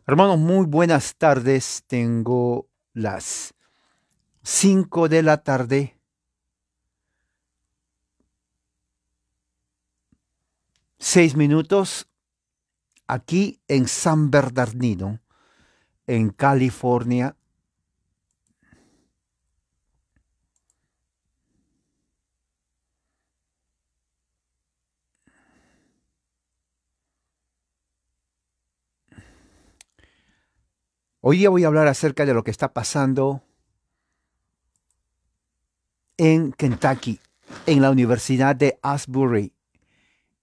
Hermanos, muy buenas tardes. Tengo las 5 de la tarde, 6 minutos, aquí en San Bernardino, en California. Hoy día voy a hablar acerca de lo que está pasando en Kentucky, en la Universidad de Asbury,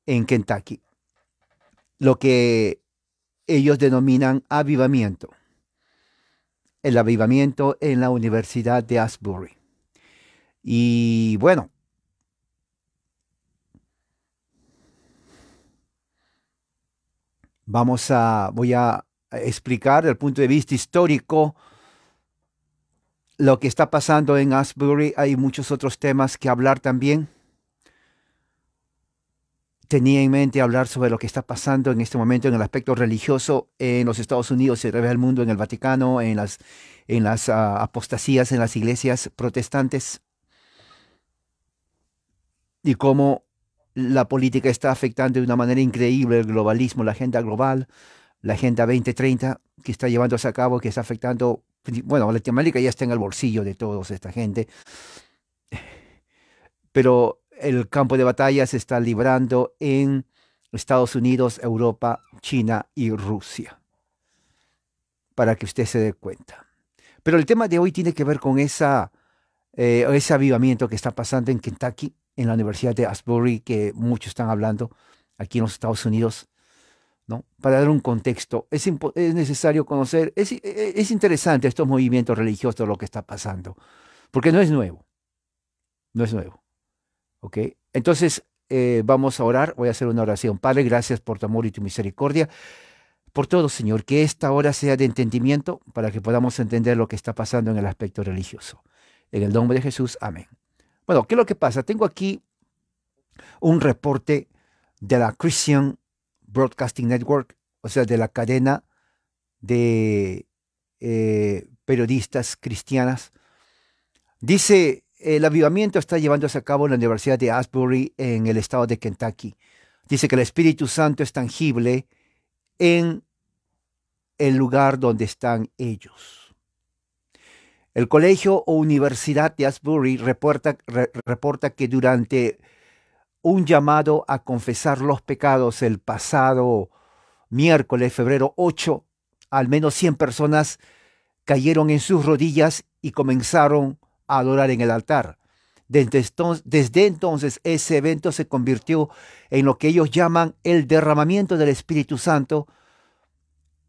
en Kentucky, lo que ellos denominan avivamiento, el avivamiento en la Universidad de Asbury. Y bueno, voy a explicar desde el punto de vista histórico lo que está pasando en Asbury. Hay muchos otros temas que hablar también. Tenía en mente hablar sobre lo que está pasando en este momento en el aspecto religioso en los Estados Unidos y alrededor del mundo, en el Vaticano, en las apostasías, en las iglesias protestantes, y cómo la política está afectando de una manera increíble el globalismo, la agenda global, la Agenda 2030 que está llevándose a cabo, que está afectando, bueno, Latinoamérica ya está en el bolsillo de toda esta gente, pero el campo de batalla se está librando en Estados Unidos, Europa, China y Rusia, para que usted se dé cuenta. Pero el tema de hoy tiene que ver con ese avivamiento que está pasando en Kentucky, en la Universidad de Asbury, que muchos están hablando aquí en los Estados Unidos, ¿no? Para dar un contexto, es necesario conocer, es interesante estos movimientos religiosos, lo que está pasando, porque no es nuevo, no es nuevo, ¿ok? Entonces, vamos a orar, voy a hacer una oración. Padre, gracias por tu amor y tu misericordia, por todo, Señor, que esta hora sea de entendimiento para que podamos entender lo que está pasando en el aspecto religioso. En el nombre de Jesús, amén. Bueno, ¿qué es lo que pasa? Tengo aquí un reporte de la Christian Broadcasting Network, o sea, de la cadena de periodistas cristianas. Dice, el avivamiento está llevándose a cabo en la Universidad de Asbury, en el estado de Kentucky. Dice que el Espíritu Santo es tangible en el lugar donde están ellos. El colegio o universidad de Asbury reporta que durante un llamado a confesar los pecados el pasado miércoles, febrero 8, al menos 100 personas cayeron en sus rodillas y comenzaron a adorar en el altar. Desde entonces, ese evento se convirtió en lo que ellos llaman el derramamiento del Espíritu Santo,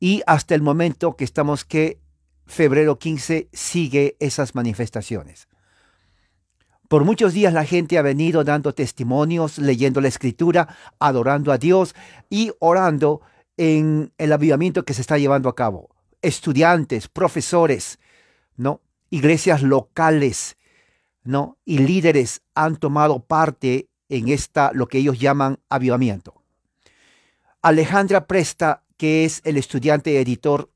y hasta el momento que estamos, que febrero 15 sigue esas manifestaciones. Por muchos días la gente ha venido dando testimonios, leyendo la escritura, adorando a Dios y orando en el avivamiento que se está llevando a cabo. Estudiantes, profesores, ¿no? Iglesias locales, ¿no? Y líderes han tomado parte en lo que ellos llaman avivamiento. Alejandra Presta, que es el estudiante editor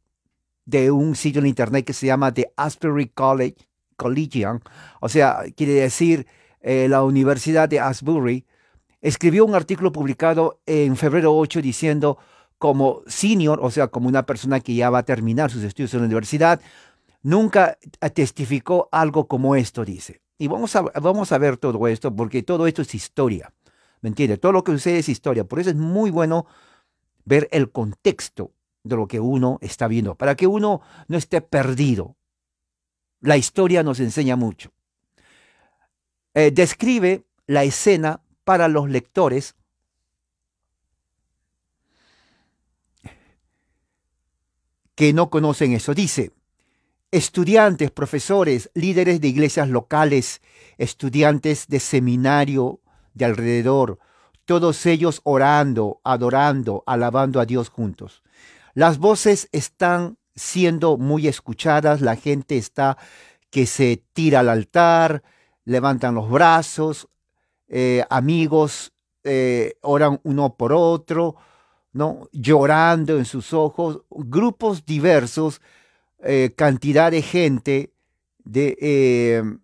de un sitio en internet que se llama The Asbury Collegian, o sea, quiere decir la Universidad de Asbury, escribió un artículo publicado en febrero 8 diciendo, como senior, o sea, como una persona que ya va a terminar sus estudios en la universidad, nunca testificó algo como esto, dice. Y vamos a ver todo esto, porque todo esto es historia, ¿me entiende? Todo lo que sucede es historia, por eso es muy bueno ver el contexto de lo que uno está viendo, para que uno no esté perdido. La historia nos enseña mucho. Describe la escena para los lectores que no conocen eso. Dice, estudiantes, profesores, líderes de iglesias locales, estudiantes de seminario de alrededor, todos ellos orando, adorando, alabando a Dios juntos. Las voces están siendo muy escuchadas, la gente está que se tira al altar, levantan los brazos, amigos oran uno por otro, ¿no? Llorando en sus ojos, grupos diversos, cantidad de gente, de,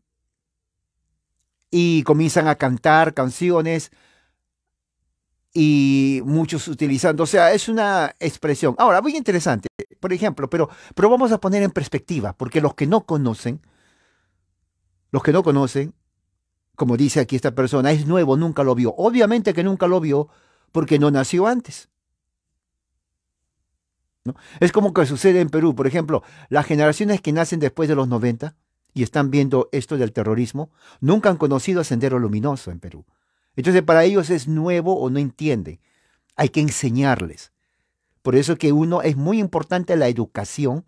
y comienzan a cantar canciones y muchos utilizando, o sea, es una expresión. Ahora, muy interesante, por ejemplo, pero vamos a poner en perspectiva, porque los que no conocen, como dice aquí esta persona, es nuevo, nunca lo vio. Obviamente que nunca lo vio porque no nació antes, ¿no? Es como que sucede en Perú, por ejemplo, las generaciones que nacen después de los 90 y están viendo esto del terrorismo, nunca han conocido a Sendero Luminoso en Perú. Entonces, para ellos es nuevo o no entienden. Hay que enseñarles. Por eso que uno es muy importante la educación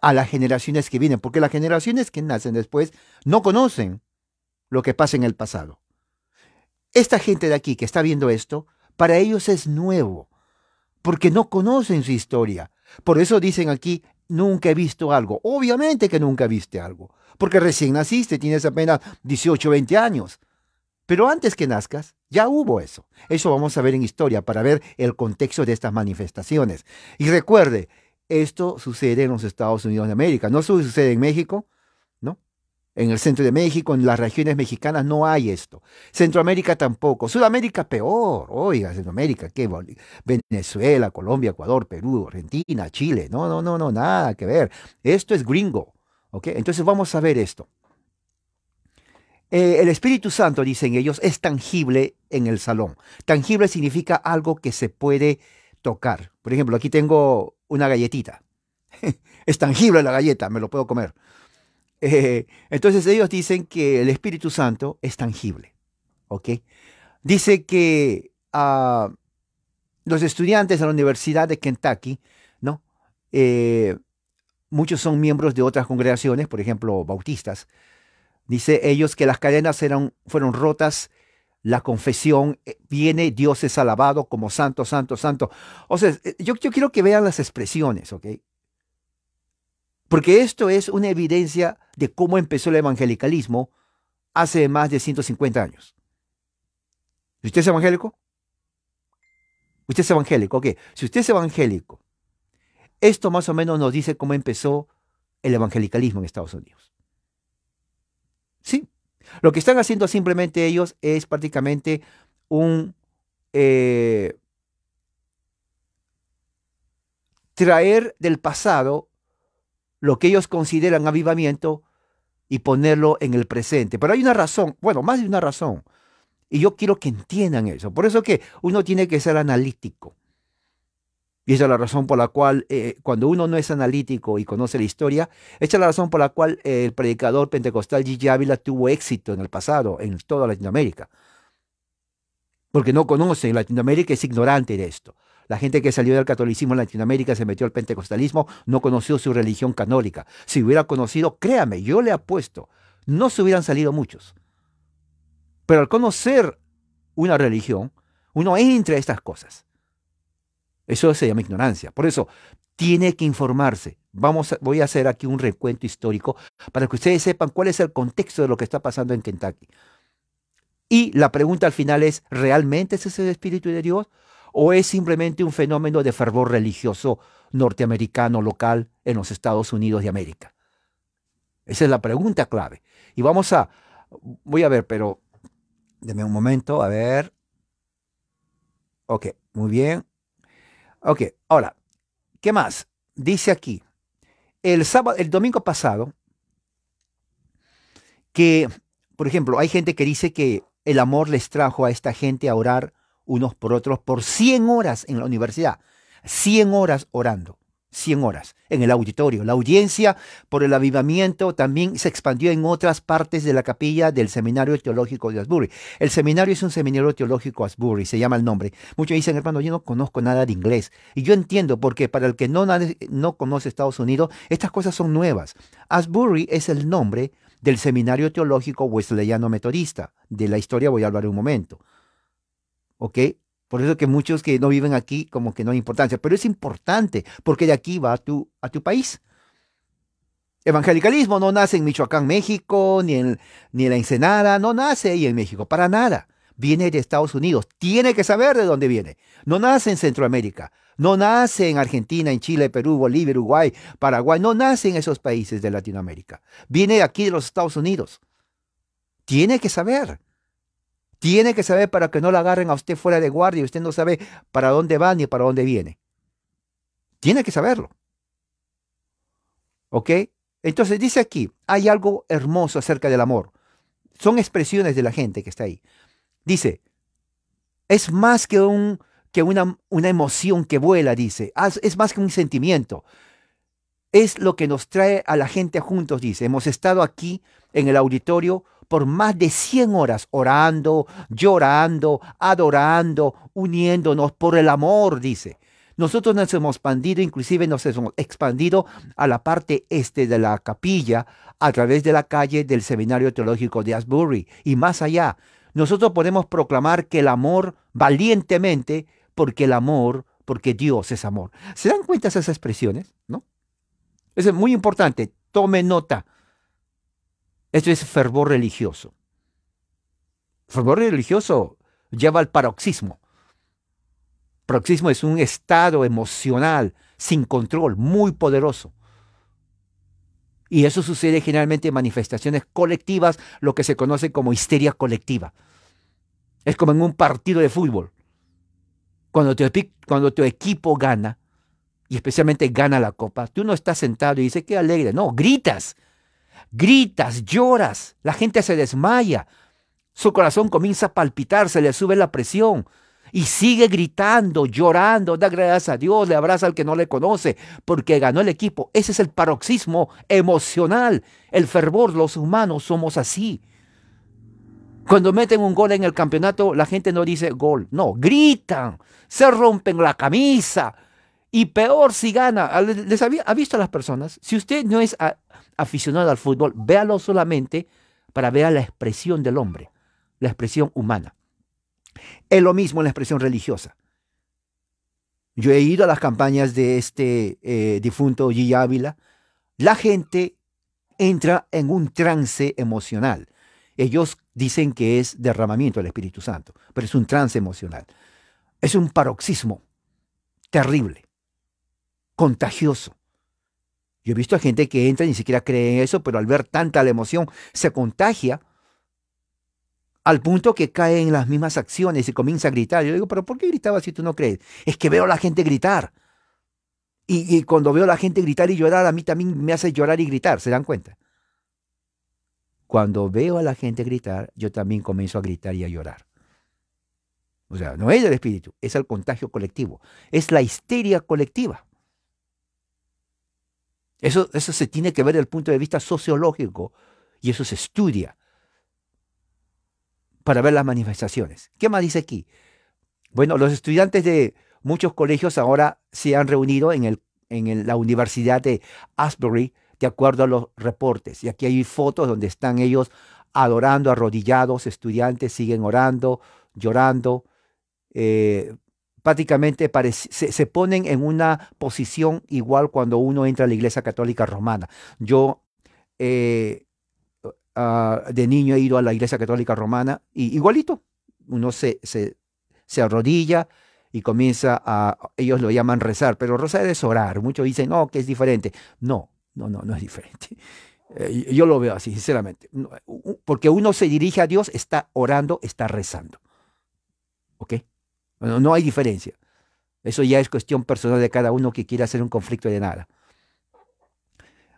a las generaciones que vienen, porque las generaciones que nacen después no conocen lo que pasa en el pasado. Esta gente de aquí que está viendo esto, para ellos es nuevo, porque no conocen su historia. Por eso dicen aquí, nunca he visto algo. Obviamente que nunca viste algo, porque recién naciste, tienes apenas 18 o 20 años. Pero antes que nazcas, ya hubo eso. Eso vamos a ver en historia para ver el contexto de estas manifestaciones. Y recuerde, esto sucede en los Estados Unidos de América, no sucede en México, ¿no? En el centro de México, en las regiones mexicanas no hay esto. Centroamérica tampoco. Sudamérica peor. Oiga, Centroamérica, ¿qué? Venezuela, Colombia, Ecuador, Perú, Argentina, Chile. No, no, no, no, nada que ver. Esto es gringo. ¿Ok? Entonces vamos a ver esto. El Espíritu Santo, dicen ellos, es tangible en el salón. Tangible significa algo que se puede tocar. Por ejemplo, aquí tengo una galletita. Es tangible la galleta, me lo puedo comer. Entonces ellos dicen que el Espíritu Santo es tangible. ¿Ok? Dice que los estudiantes de la Universidad de Kentucky, ¿no? Muchos son miembros de otras congregaciones, por ejemplo, bautistas. Dice ellos que las cadenas fueron rotas, la confesión viene, Dios es alabado como santo, santo, santo. O sea, yo quiero que vean las expresiones, ¿ok? Porque esto es una evidencia de cómo empezó el evangelicalismo hace más de 150 años. ¿Usted es evangélico? Usted es evangélico, ok. Si usted es evangélico, esto más o menos nos dice cómo empezó el evangelicalismo en Estados Unidos. Sí. Lo que están haciendo simplemente ellos es prácticamente un traer del pasado lo que ellos consideran avivamiento y ponerlo en el presente. Pero hay una razón, bueno, más de una razón. Y yo quiero que entiendan eso. Por eso que uno tiene que ser analítico. Y esa es la razón por la cual cuando uno no es analítico y conoce la historia, esa es la razón por la cual el predicador pentecostal Gigi Ávila tuvo éxito en el pasado, en toda Latinoamérica. Porque no conoce, Latinoamérica es ignorante de esto. La gente que salió del catolicismo en Latinoamérica se metió al pentecostalismo, no conoció su religión canónica. Si hubiera conocido, créame, yo le apuesto, no se hubieran salido muchos. Pero al conocer una religión, uno entra a estas cosas. Eso se llama ignorancia. Por eso, tiene que informarse. Voy a hacer aquí un recuento histórico para que ustedes sepan cuál es el contexto de lo que está pasando en Kentucky. Y la pregunta al final es, ¿realmente ese es el Espíritu de Dios? ¿O es simplemente un fenómeno de fervor religioso norteamericano local en los Estados Unidos de América? Esa es la pregunta clave. Y voy a ver, pero deme un momento, a ver. Ok, muy bien. Ok, ahora, ¿qué más? Dice aquí, el domingo pasado, que, por ejemplo, hay gente que dice que el amor les trajo a esta gente a orar unos por otros por 100 horas en la universidad. 100 horas orando. 100 horas en el auditorio. La audiencia por el avivamiento también se expandió en otras partes de la capilla del Seminario Teológico de Asbury. El seminario es un seminario teológico Asbury, se llama el nombre. Muchos dicen, hermano, yo no conozco nada de inglés. Y yo entiendo, porque para el que no conoce Estados Unidos, estas cosas son nuevas. Asbury es el nombre del Seminario Teológico Wesleyano Metodista. De la historia voy a hablar en un momento. ¿Ok? Por eso que muchos que no viven aquí como que no hay importancia, pero es importante porque de aquí va a tu país. Evangelicalismo no nace en Michoacán, México, ni en la Ensenada, no nace ahí en México, para nada. viene de Estados Unidos. Tiene que saber de dónde viene. No nace en Centroamérica, no nace en Argentina, en Chile, Perú, Bolivia, Uruguay, Paraguay, no nace en esos países de Latinoamérica. Viene de aquí de los Estados Unidos. Tiene que saber. Tiene que saber para que no la agarren a usted fuera de guardia y usted no sabe para dónde va ni para dónde viene. Tiene que saberlo. ¿Ok? Entonces dice aquí, hay algo hermoso acerca del amor. Son expresiones de la gente que está ahí. Dice, es más que una emoción que vuela, dice. Es más que un sentimiento. Es lo que nos trae a la gente juntos, dice. Hemos estado aquí en el auditorio por más de 100 horas orando, llorando, adorando, uniéndonos por el amor, dice. Nosotros nos hemos expandido, inclusive nos hemos expandido a la parte este de la capilla a través de la calle del Seminario Teológico de Asbury y más allá. Nosotros podemos proclamar que el amor valientemente, porque Dios es amor. ¿Se dan cuenta esas expresiones? ¿No? Eso es muy importante. Tome nota. Esto es fervor religioso. Fervor religioso lleva al paroxismo. Paroxismo es un estado emocional sin control, muy poderoso. Y eso sucede generalmente en manifestaciones colectivas, lo que se conoce como histeria colectiva. Es como en un partido de fútbol. Cuando tu equipo gana, y especialmente gana la copa, tú no estás sentado y dices, qué alegre. No, gritas, lloras, la gente se desmaya, su corazón comienza a palpitar, se le sube la presión. Y sigue gritando, llorando, da gracias a Dios, le abraza al que no le conoce, porque ganó el equipo. Ese es el paroxismo emocional, el fervor. Los humanos somos así. Cuando meten un gol en el campeonato, la gente no dice gol, no, gritan, se rompen la camisa. Y peor si gana. ¿Ha visto a las personas? Si usted no es aficionado al fútbol, véalo solamente para ver la expresión del hombre, la expresión humana. Es lo mismo en la expresión religiosa. Yo he ido a las campañas de este difunto G. Ávila. La gente entra en un trance emocional. Ellos dicen que es derramamiento del Espíritu Santo, pero es un trance emocional. Es un paroxismo terrible, contagioso. Yo he visto a gente que entra y ni siquiera cree en eso, pero al ver tanta la emoción se contagia al punto que cae en las mismas acciones y comienza a gritar. Yo digo, ¿pero por qué gritaba si tú no crees? Es que veo a la gente gritar. Y cuando veo a la gente gritar y llorar, a mí también me hace llorar y gritar. ¿Se dan cuenta? Cuando veo a la gente gritar, yo también comienzo a gritar y a llorar. O sea, no es el espíritu, es el contagio colectivo. Es la histeria colectiva. Eso se tiene que ver desde el punto de vista sociológico y eso se estudia para ver las manifestaciones. ¿Qué más dice aquí? Bueno, los estudiantes de muchos colegios ahora se han reunido en la Universidad de Asbury, de acuerdo a los reportes. Y aquí hay fotos donde están ellos adorando, arrodillados, estudiantes siguen orando, llorando. Prácticamente se ponen en una posición igual cuando uno entra a la Iglesia Católica Romana. Yo de niño he ido a la Iglesia Católica Romana y igualito, uno se arrodilla y comienza ellos lo llaman rezar, pero rezar es orar. Muchos dicen, no, que es diferente. No es diferente. Yo lo veo así, sinceramente. Porque uno se dirige a Dios, está orando, está rezando. ¿Ok? Bueno, no hay diferencia. Eso ya es cuestión personal de cada uno que quiera hacer un conflicto de nada.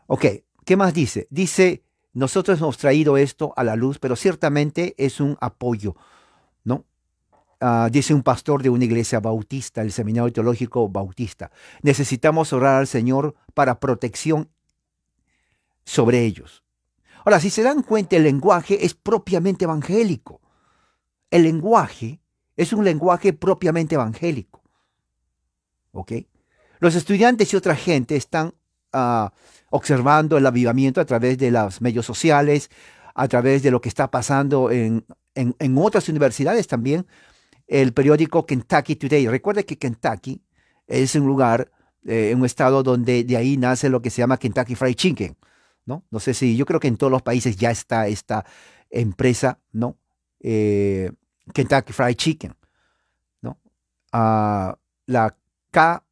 Ok, ¿qué más dice? Dice, nosotros hemos traído esto a la luz, pero ciertamente es un apoyo, ¿no? Dice un pastor de una iglesia bautista, el Seminario Teológico Bautista. Necesitamos orar al Señor para protección sobre ellos. Ahora, si se dan cuenta, el lenguaje es propiamente evangélico. El lenguaje es un lenguaje propiamente evangélico. ¿Ok? Los estudiantes y otra gente están observando el avivamiento a través de los medios sociales, a través de lo que está pasando en otras universidades también. El periódico Kentucky Today. Recuerda que Kentucky es un lugar, un estado donde de ahí nace lo que se llama Kentucky Fried Chicken, ¿no? No sé si, yo creo que en todos los países ya está esta empresa, ¿no? Kentucky Fried Chicken, ¿no? La K,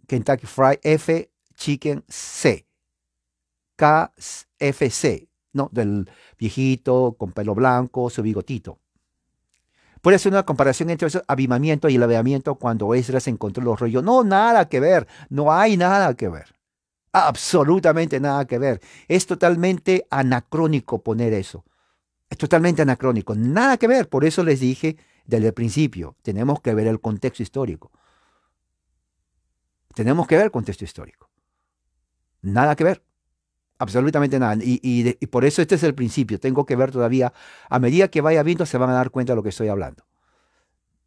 Kentucky Fried F Chicken C, KFC, ¿no? Del viejito con pelo blanco, su bigotito. Puede hacer una comparación entre ese avivamiento y el avivamiento cuando Esdras encontró los rollos. No, nada que ver, no hay nada que ver. Absolutamente nada que ver. Es totalmente anacrónico poner eso. Es totalmente anacrónico, nada que ver. Por eso les dije desde el principio, tenemos que ver el contexto histórico. Tenemos que ver el contexto histórico. Nada que ver. Absolutamente nada. Y por eso este es el principio. Tengo que ver todavía, a medida que vaya viendo, se van a dar cuenta de lo que estoy hablando.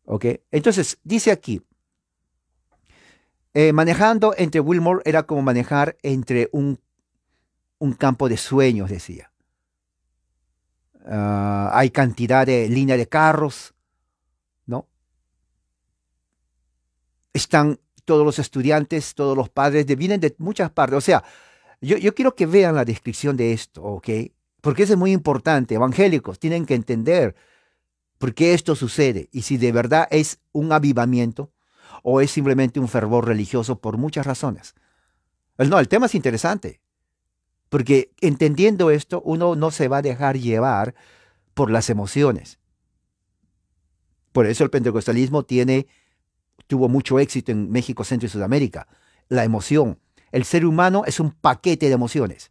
¿Ok? Entonces, dice aquí, manejando entre Wilmore era como manejar entre un campo de sueños, decía. Hay cantidad de línea de carros, ¿no? Están todos los estudiantes, todos los padres, vienen de muchas partes. O sea, yo quiero que vean la descripción de esto, ¿ok? Porque eso es muy importante. Evangélicos tienen que entender por qué esto sucede y si de verdad es un avivamiento o es simplemente un fervor religioso por muchas razones. No, el tema es interesante, porque entendiendo esto, uno no se va a dejar llevar por las emociones. Por eso el pentecostalismo tuvo mucho éxito en México, Centro y Sudamérica. La emoción. El ser humano es un paquete de emociones,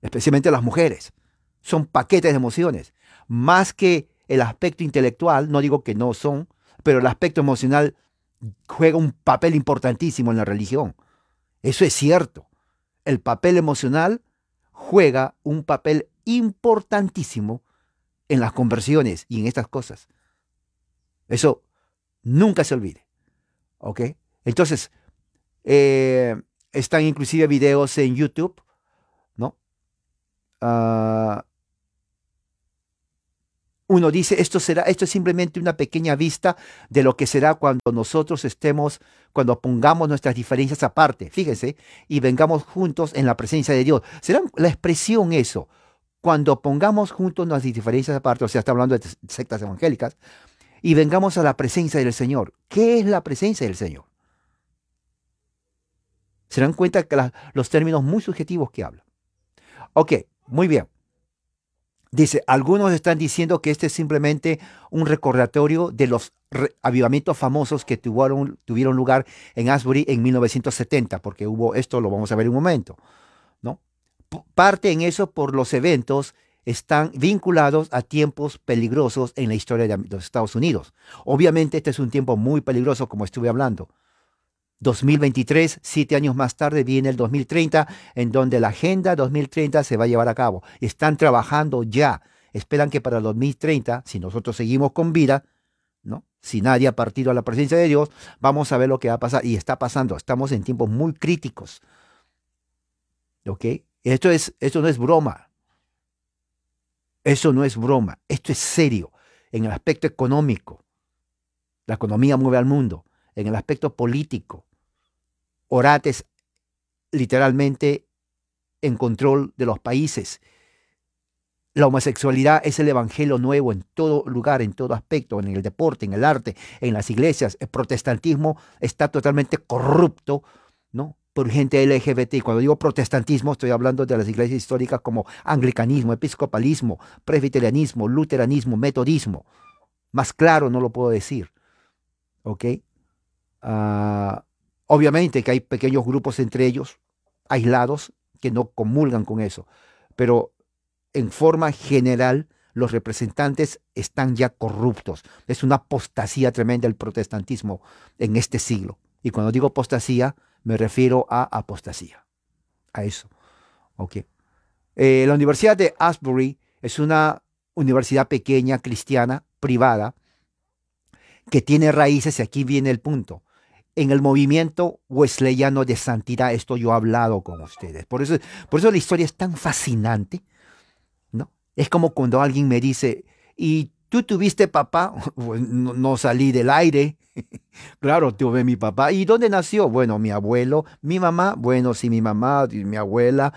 especialmente las mujeres. Son paquetes de emociones. Más que el aspecto intelectual, no digo que no son, pero el aspecto emocional juega un papel importantísimo en la religión. Eso es cierto. El papel emocional juega un papel importantísimo en las conversiones y en estas cosas. Eso nunca se olvide. ¿Ok? Entonces, están inclusive videos en YouTube, ¿no? Uno dice, esto es simplemente una pequeña vista de lo que será cuando nosotros cuando pongamos nuestras diferencias aparte, fíjense, y vengamos juntos en la presencia de Dios. Será la expresión eso, cuando pongamos juntos nuestras diferencias aparte, o sea, está hablando de sectas evangélicas, y vengamos a la presencia del Señor. ¿Qué es la presencia del Señor? Se dan cuenta que los términos muy subjetivos que hablan. Ok, muy bien. Dice, algunos están diciendo que este es simplemente un recordatorio de los avivamientos famosos que tuvieron lugar en Asbury en 1970, porque hubo esto, lo vamos a ver en un momento, ¿no? Parte en eso por los eventos están vinculados a tiempos peligrosos en la historia de los Estados Unidos. Obviamente este es un tiempo muy peligroso, como estuve hablando. 2023, 7 años más tarde, viene el 2030, en donde la Agenda 2030 se va a llevar a cabo. Están trabajando ya. Esperan que para el 2030, si nosotros seguimos con vida, ¿no? Si nadie ha partido a la presencia de Dios, vamos a ver lo que va a pasar. Y está pasando. Estamos en tiempos muy críticos. ¿Ok? Esto no es broma. Eso no es broma. Esto es serio. En el aspecto económico. La economía mueve al mundo. En el aspecto político. Orates literalmente en control de los países. La homosexualidad es el evangelio nuevo en todo lugar, en todo aspecto, en el deporte, en el arte, en las iglesias. El protestantismo está totalmente corrupto, ¿no? Por gente LGBT. Y cuando digo protestantismo, estoy hablando de las iglesias históricas como anglicanismo, episcopalismo, presbiterianismo, luteranismo, metodismo. Más claro no lo puedo decir. ¿Ok? Obviamente que hay pequeños grupos entre ellos, aislados, que no comulgan con eso, pero en forma general los representantes están ya corruptos. Es una apostasía tremenda el protestantismo en este siglo. Y cuando digo apostasía, me refiero a apostasía, a eso. ¿Okay? La Universidad de Asbury es una universidad pequeña, cristiana, privada, que tiene raíces, y aquí viene el punto, en el movimiento wesleyano de santidad. Esto yo he hablado con ustedes. Por eso la historia es tan fascinante, ¿no? Es como cuando alguien me dice, ¿y tú tuviste papá? Pues no salí del aire. Claro, tuve mi papá. ¿Y dónde nació? Bueno, mi abuelo, mi mamá. Bueno, sí, mi mamá, y mi abuela.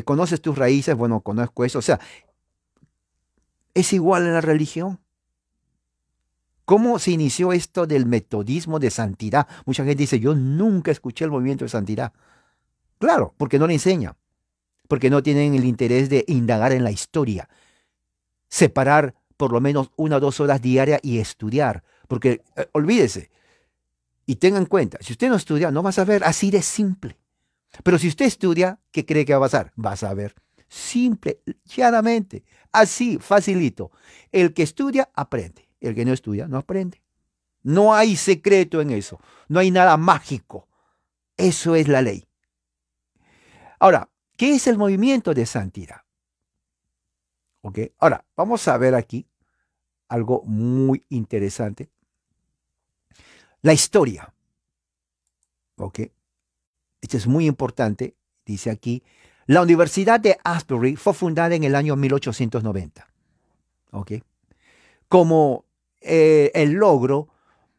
¿Conoces tus raíces? Bueno, conozco eso. O sea, es igual en la religión. ¿Cómo se inició esto del metodismo de santidad? Mucha gente dice, yo nunca escuché el movimiento de santidad. Claro, porque no le enseñan, porque no tienen el interés de indagar en la historia, separar por lo menos 1 o 2 horas diarias y estudiar, porque olvídese y tenga en cuenta, si usted no estudia, no va a saber, así de simple. Pero si usted estudia, ¿qué cree que va a pasar? Va a saber, simple, llanamente, así, facilito. El que estudia, aprende. El que no estudia, no aprende. No hay secreto en eso, no hay nada mágico. Eso es la ley. Ahora, ¿qué es el movimiento de santidad? ¿Ok? Ahora, vamos a ver aquí algo muy interesante. La historia. ¿Ok? Esto es muy importante. Dice aquí, la Universidad de Asbury fue fundada en el año 1890. ¿Ok? Como el logro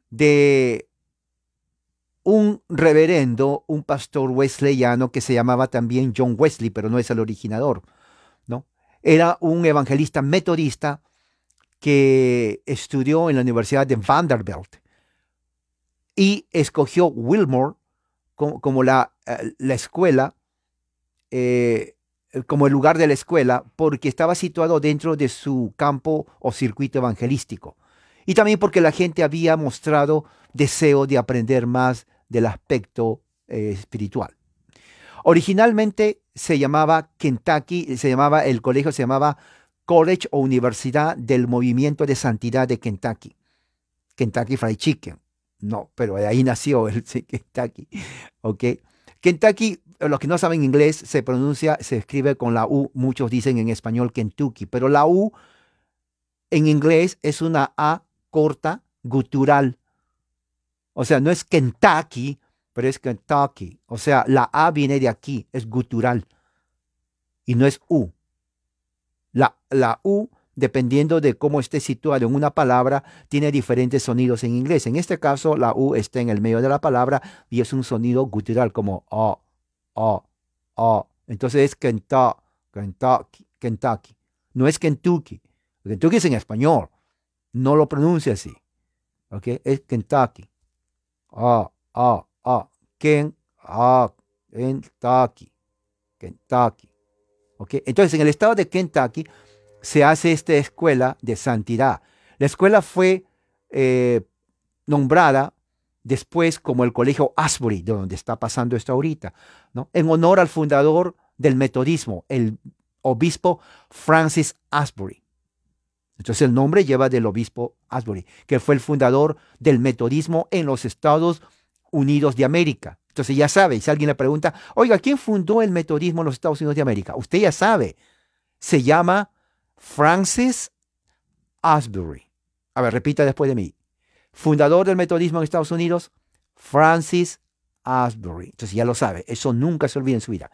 de un reverendo, un pastor wesleyano que se llamaba también John Wesley, pero no es el originador, ¿no? Era un evangelista metodista que estudió en la Universidad de Vanderbilt y escogió Wilmore como la escuela, eh, como el lugar de la escuela, porque estaba situado dentro de su campo o circuito evangelístico. Y también porque la gente había mostrado deseo de aprender más del aspecto espiritual. Originalmente se llamaba Kentucky, el colegio se llamaba College o Universidad del Movimiento de Santidad de Kentucky. Kentucky Fried Chicken. No, pero de ahí nació el Kentucky. ¿Ok? Kentucky, los que no saben inglés, se escribe con la U. Muchos dicen en español Kentucky, pero la U en inglés es una A corta, gutural. O sea, no es Kentucky, pero es Kentucky. O sea, la A viene de aquí, es gutural. Y no es U. La U, dependiendo de cómo esté situado en una palabra, tiene diferentes sonidos en inglés. En este caso, la U está en el medio de la palabra y es un sonido gutural, como O, O, O. Entonces es Kentucky, Kentucky, Kentucky. No es Kentucky. Kentucky es en español. No lo pronuncia así. ¿Ok? Es Kentucky. Kentucky. Kentucky. ¿Ok? Entonces, en el estado de Kentucky se hace esta escuela de santidad. La escuela fue nombrada después como el Colegio Asbury, de donde está pasando esto ahorita, ¿no? En honor al fundador del metodismo, el obispo Francis Asbury. Entonces el nombre lleva del obispo Asbury, que fue el fundador del metodismo en los Estados Unidos de América. Entonces ya sabe, si alguien le pregunta, oiga, ¿quién fundó el metodismo en los Estados Unidos de América? Usted ya sabe, se llama Francis Asbury. A ver, repita después de mí. Fundador del metodismo en Estados Unidos, Francis Asbury. Entonces ya lo sabe, eso nunca se olvida en su vida.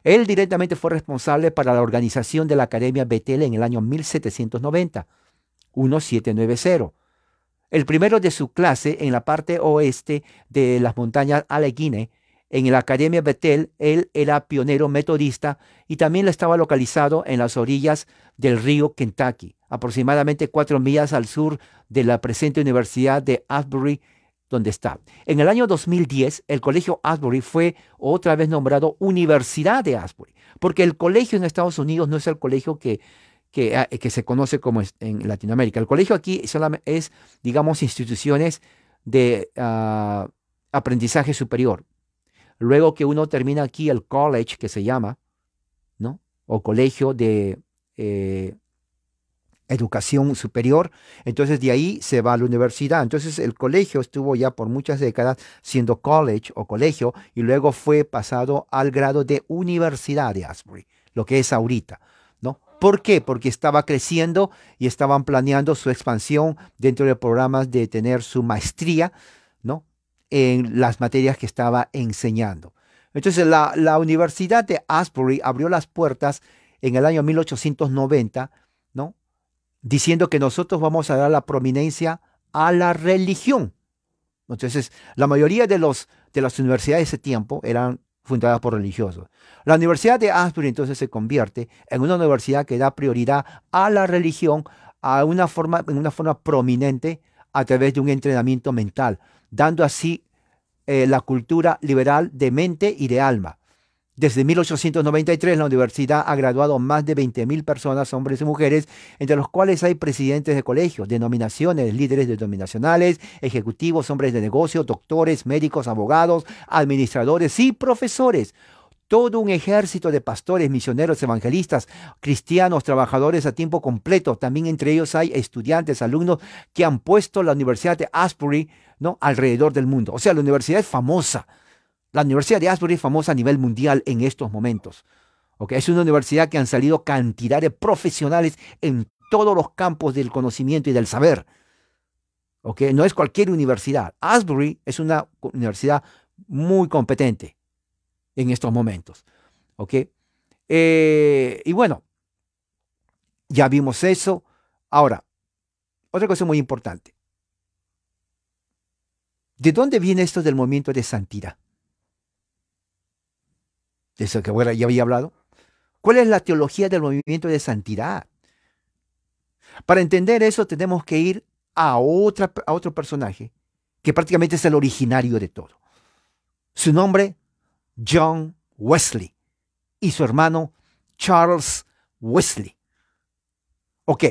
Él directamente fue responsable para la organización de la Academia Bethel en el año 1790, 1790. El primero de su clase en la parte oeste de las montañas Allegheny, en la Academia Bethel, él era pionero metodista y también estaba localizado en las orillas del río Kentucky, aproximadamente 4 millas al sur de la presente Universidad de Asbury, donde está. En el año 2010, el Colegio Asbury fue otra vez nombrado Universidad de Asbury, porque el colegio en Estados Unidos no es el colegio que se conoce como en Latinoamérica. El colegio aquí solamente es, digamos, instituciones de aprendizaje superior. Luego que uno termina aquí el college, que se llama, ¿no? O colegio de educación superior, entonces de ahí se va a la universidad. Entonces el colegio estuvo ya por muchas décadas siendo college o colegio y luego fue pasado al grado de Universidad de Asbury, lo que es ahorita, ¿no? ¿Por qué? Porque estaba creciendo y estaban planeando su expansión dentro de programas de tener su maestría, ¿no? En las materias que estaba enseñando. Entonces la Universidad de Asbury abrió las puertas en el año 1890, ¿no? Diciendo que nosotros vamos a dar la prominencia a la religión. Entonces, la mayoría de las universidades de ese tiempo eran fundadas por religiosos. La Universidad de Asbury entonces se convierte en una universidad que da prioridad a la religión en una forma prominente a través de un entrenamiento mental, dando así la cultura liberal de mente y de alma. Desde 1893 la universidad ha graduado a más de 20.000 personas, hombres y mujeres, entre los cuales hay presidentes de colegios, denominaciones, líderes denominacionales, ejecutivos, hombres de negocio, doctores, médicos, abogados, administradores y profesores. Todo un ejército de pastores, misioneros, evangelistas, cristianos, trabajadores a tiempo completo. También entre ellos hay estudiantes, alumnos que han puesto la Universidad de Asbury, ¿no?, alrededor del mundo. O sea, la universidad es famosa. La Universidad de Asbury es famosa a nivel mundial en estos momentos. ¿Okay? Es una universidad que han salido cantidad de profesionales en todos los campos del conocimiento y del saber. ¿Okay? No es cualquier universidad. Asbury es una universidad muy competente en estos momentos. ¿Okay? Y bueno, ya vimos eso. Ahora, otra cosa muy importante. ¿De dónde viene esto del movimiento de santidad? De eso que ya había hablado. ¿Cuál es la teología del movimiento de santidad? Para entender eso tenemos que ir a otro personaje que prácticamente es el originario de todo. Su nombre, John Wesley, y su hermano Charles Wesley. Ok.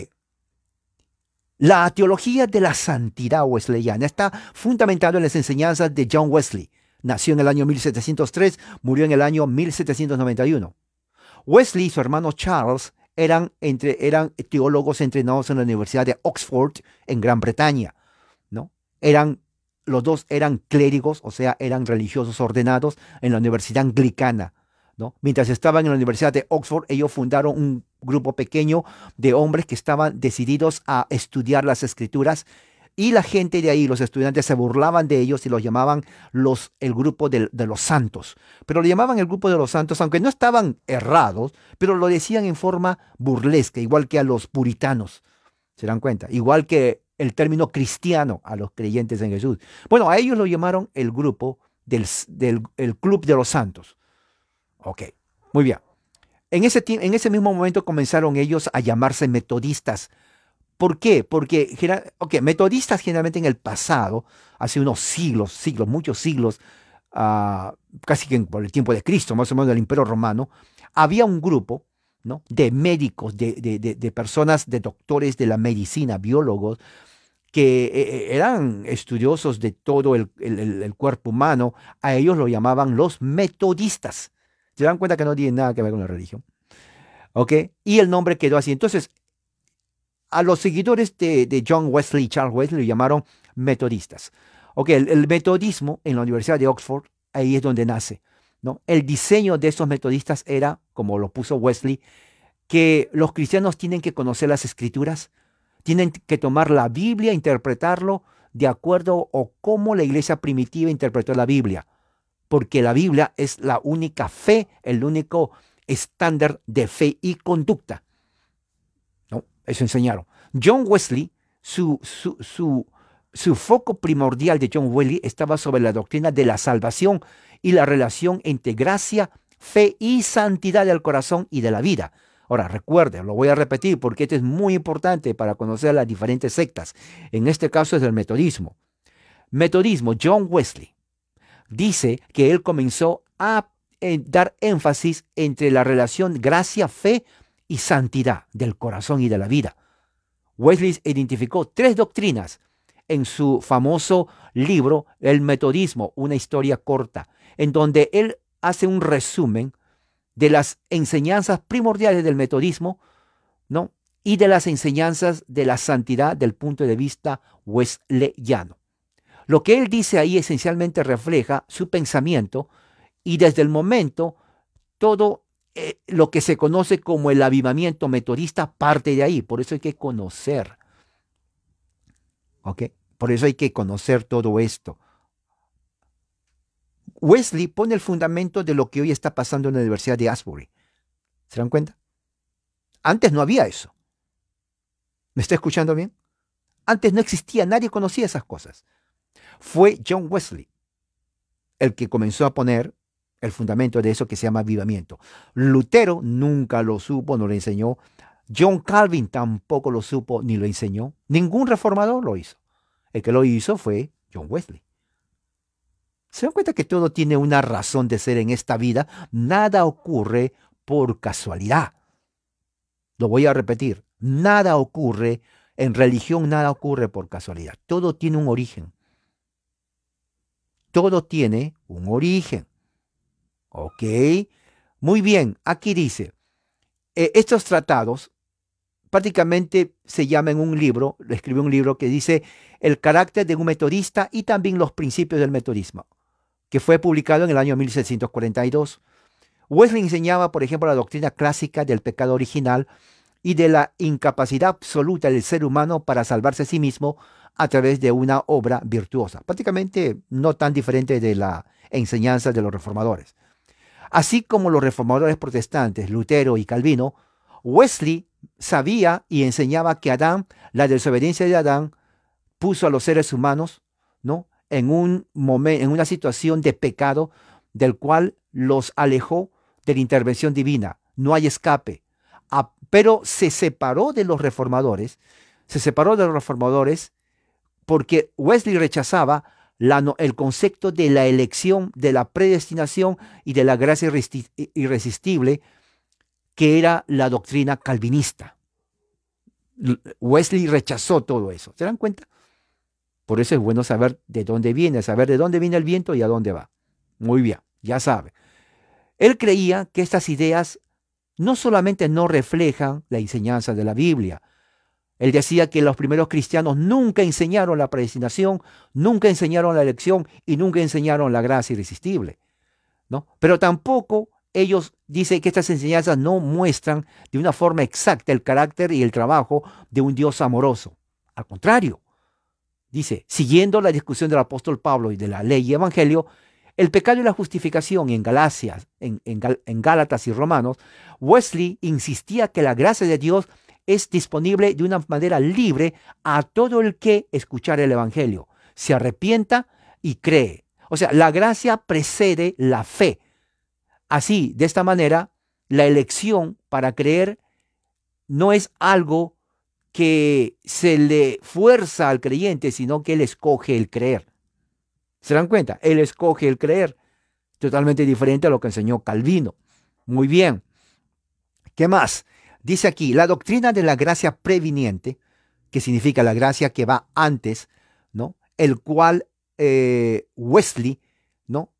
La teología de la santidad wesleyana está fundamentada en las enseñanzas de John Wesley. Nació en el año 1703, murió en el año 1791. Wesley y su hermano Charles eran teólogos entrenados en la Universidad de Oxford, en Gran Bretaña, ¿no? Los dos eran clérigos, o sea, eran religiosos ordenados en la Universidad Anglicana, ¿no? Mientras estaban en la Universidad de Oxford, ellos fundaron un grupo pequeño de hombres que estaban decididos a estudiar las Escrituras, y la gente de ahí, los estudiantes, se burlaban de ellos y los llamaban el grupo de los santos. Pero lo llamaban el grupo de los santos, aunque no estaban errados, pero lo decían en forma burlesca, igual que a los puritanos. ¿Se dan cuenta? Igual que el término cristiano a los creyentes en Jesús. Bueno, a ellos lo llamaron el grupo el Club de los Santos. Ok, muy bien. En ese mismo momento comenzaron ellos a llamarse metodistas. ¿Por qué? Porque metodistas generalmente en el pasado, hace unos siglos, muchos siglos, casi que por el tiempo de Cristo, más o menos del Imperio Romano, había un grupo, ¿no?, de médicos, de personas, de doctores de la medicina, biólogos, que eran estudiosos de todo el cuerpo humano. A ellos lo llamaban los metodistas. ¿Se dan cuenta que no tienen nada que ver con la religión? ¿Ok? Y el nombre quedó así. Entonces, a los seguidores de John Wesley y Charles Wesley lo llamaron metodistas. Ok, el metodismo en la Universidad de Oxford, ahí es donde nace, ¿no? El diseño de estos metodistas era, como lo puso Wesley, que los cristianos tienen que conocer las Escrituras, tienen que tomar la Biblia, interpretarlo de acuerdo o cómo la iglesia primitiva interpretó la Biblia, porque la Biblia es la única fe, el único estándar de fe y conducta. ¿No? Eso enseñaron. John Wesley, su foco primordial de John Wesley estaba sobre la doctrina de la salvación y la relación entre gracia, fe y santidad del corazón y de la vida. Ahora, recuerde, lo voy a repetir porque esto es muy importante para conocer las diferentes sectas. En este caso es el metodismo. Metodismo, John Wesley dice que él comenzó a dar énfasis entre la relación gracia, fe y santidad del corazón y de la vida. Wesley identificó 3 doctrinas en su famoso libro El Metodismo, una historia corta, en donde él hace un resumen de las enseñanzas primordiales del metodismo, ¿no?, y de las enseñanzas de la santidad del punto de vista wesleyano. Lo que él dice ahí esencialmente refleja su pensamiento, y desde el momento todo lo que se conoce como el avivamiento metodista parte de ahí. Por eso hay que conocer. ¿Ok? Por eso hay que conocer todo esto. Wesley pone el fundamento de lo que hoy está pasando en la Universidad de Asbury. ¿Se dan cuenta? Antes no había eso. ¿Me está escuchando bien? Antes no existía, nadie conocía esas cosas. Fue John Wesley el que comenzó a poner el fundamento de eso que se llama avivamiento. Lutero nunca lo supo, no lo enseñó. John Calvin tampoco lo supo ni lo enseñó. Ningún reformador lo hizo. El que lo hizo fue John Wesley. ¿Se dan cuenta que todo tiene una razón de ser en esta vida? Nada ocurre por casualidad. Lo voy a repetir. Nada ocurre en religión, nada ocurre por casualidad. Todo tiene un origen. Todo tiene un origen. ¿Ok? Muy bien, aquí dice, estos tratados prácticamente se llaman un libro, lo escribió un libro que dice El carácter de un metodista y también los principios del metodismo, que fue publicado en el año 1642. Wesley enseñaba, por ejemplo, la doctrina clásica del pecado original y de la incapacidad absoluta del ser humano para salvarse a sí mismo a través de una obra virtuosa, prácticamente no tan diferente de la enseñanza de los reformadores. Así como los reformadores protestantes, Lutero y Calvino, Wesley sabía y enseñaba que Adán, la desobediencia de Adán, puso a los seres humanos, ¿no?, en una situación de pecado del cual los alejó de la intervención divina. No hay escape. Pero se separó de los reformadores, porque Wesley rechazaba el concepto de la elección, de la predestinación y de la gracia irresistible, que era la doctrina calvinista. Wesley rechazó todo eso. ¿Se dan cuenta? Por eso es bueno saber de dónde viene el viento y a dónde va. Muy bien, ya sabe. Él creía que estas ideas no solamente no reflejan la enseñanza de la Biblia. Él decía que los primeros cristianos nunca enseñaron la predestinación, nunca enseñaron la elección y nunca enseñaron la gracia irresistible, ¿no? Pero tampoco ellos dicen que estas enseñanzas no muestran de una forma exacta el carácter y el trabajo de un Dios amoroso. Al contrario, dice, siguiendo la discusión del apóstol Pablo y de la ley y evangelio, el pecado y la justificación, y en Gálatas y Romanos, Wesley insistía que la gracia de Dios es disponible de una manera libre a todo el que escuchara el evangelio, se arrepienta y cree. O sea, la gracia precede la fe. Así, de esta manera, la elección para creer no es algo que se le fuerza al creyente, sino que él escoge el creer. ¿Se dan cuenta? Él escoge el creer. Totalmente diferente a lo que enseñó Calvino. Muy bien. ¿Qué más? Dice aquí, la doctrina de la gracia previniente, que significa la gracia que va antes, ¿no?, el cual Wesley, ¿no?,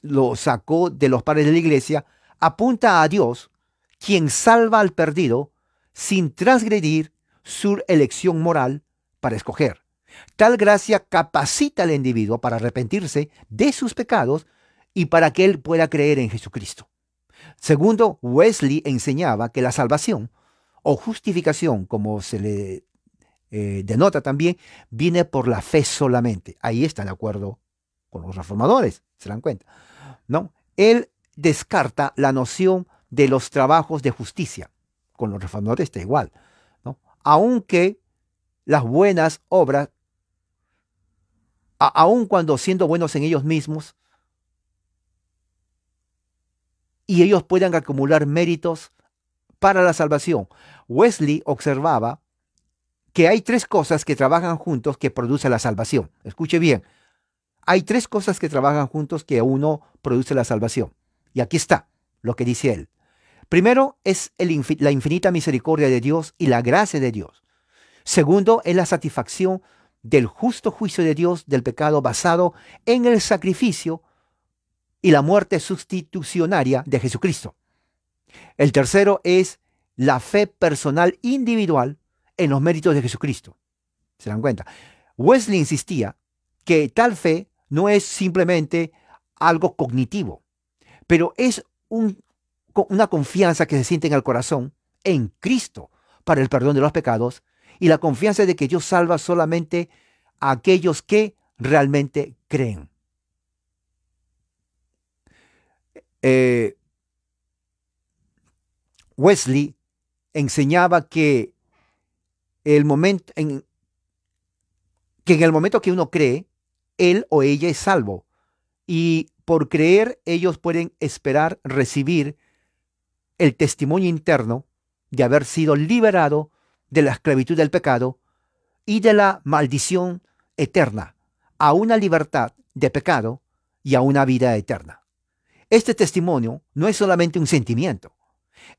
lo sacó de los padres de la iglesia, apunta a Dios, quien salva al perdido sin transgredir su elección moral para escoger. Tal gracia capacita al individuo para arrepentirse de sus pecados y para que él pueda creer en Jesucristo. Segundo, Wesley enseñaba que la salvación o justificación, como se le denota también, viene por la fe solamente. Ahí está de acuerdo con los reformadores, ¿se dan cuenta? ¿No? Él descarta la noción de los trabajos de justicia. Con los reformadores está igual, ¿no? Aunque las buenas obras, aun cuando siendo buenos en ellos mismos, y ellos puedan acumular méritos para la salvación. Wesley observaba que hay tres cosas que trabajan juntos que producen la salvación. Escuche bien. Hay tres cosas que trabajan juntos que uno produce la salvación. Y aquí está lo que dice él. Primero es la infinita misericordia de Dios y la gracia de Dios. Segundo es la satisfacción del justo juicio de Dios del pecado basado en el sacrificio y la muerte sustitucionaria de Jesucristo. El tercero es la fe personal individual en los méritos de Jesucristo. ¿Se dan cuenta? Wesley insistía que tal fe no es simplemente algo cognitivo, pero es una confianza que se siente en el corazón en Cristo para el perdón de los pecados y la confianza de que Dios salva solamente a aquellos que realmente creen. Wesley enseñaba que en el momento que uno cree, él o ella es salvo. Y por creer, ellos pueden esperar recibir el testimonio interno de haber sido liberado de la esclavitud del pecado y de la maldición eterna, a una libertad de pecado y a una vida eterna. Este testimonio no es solamente un sentimiento.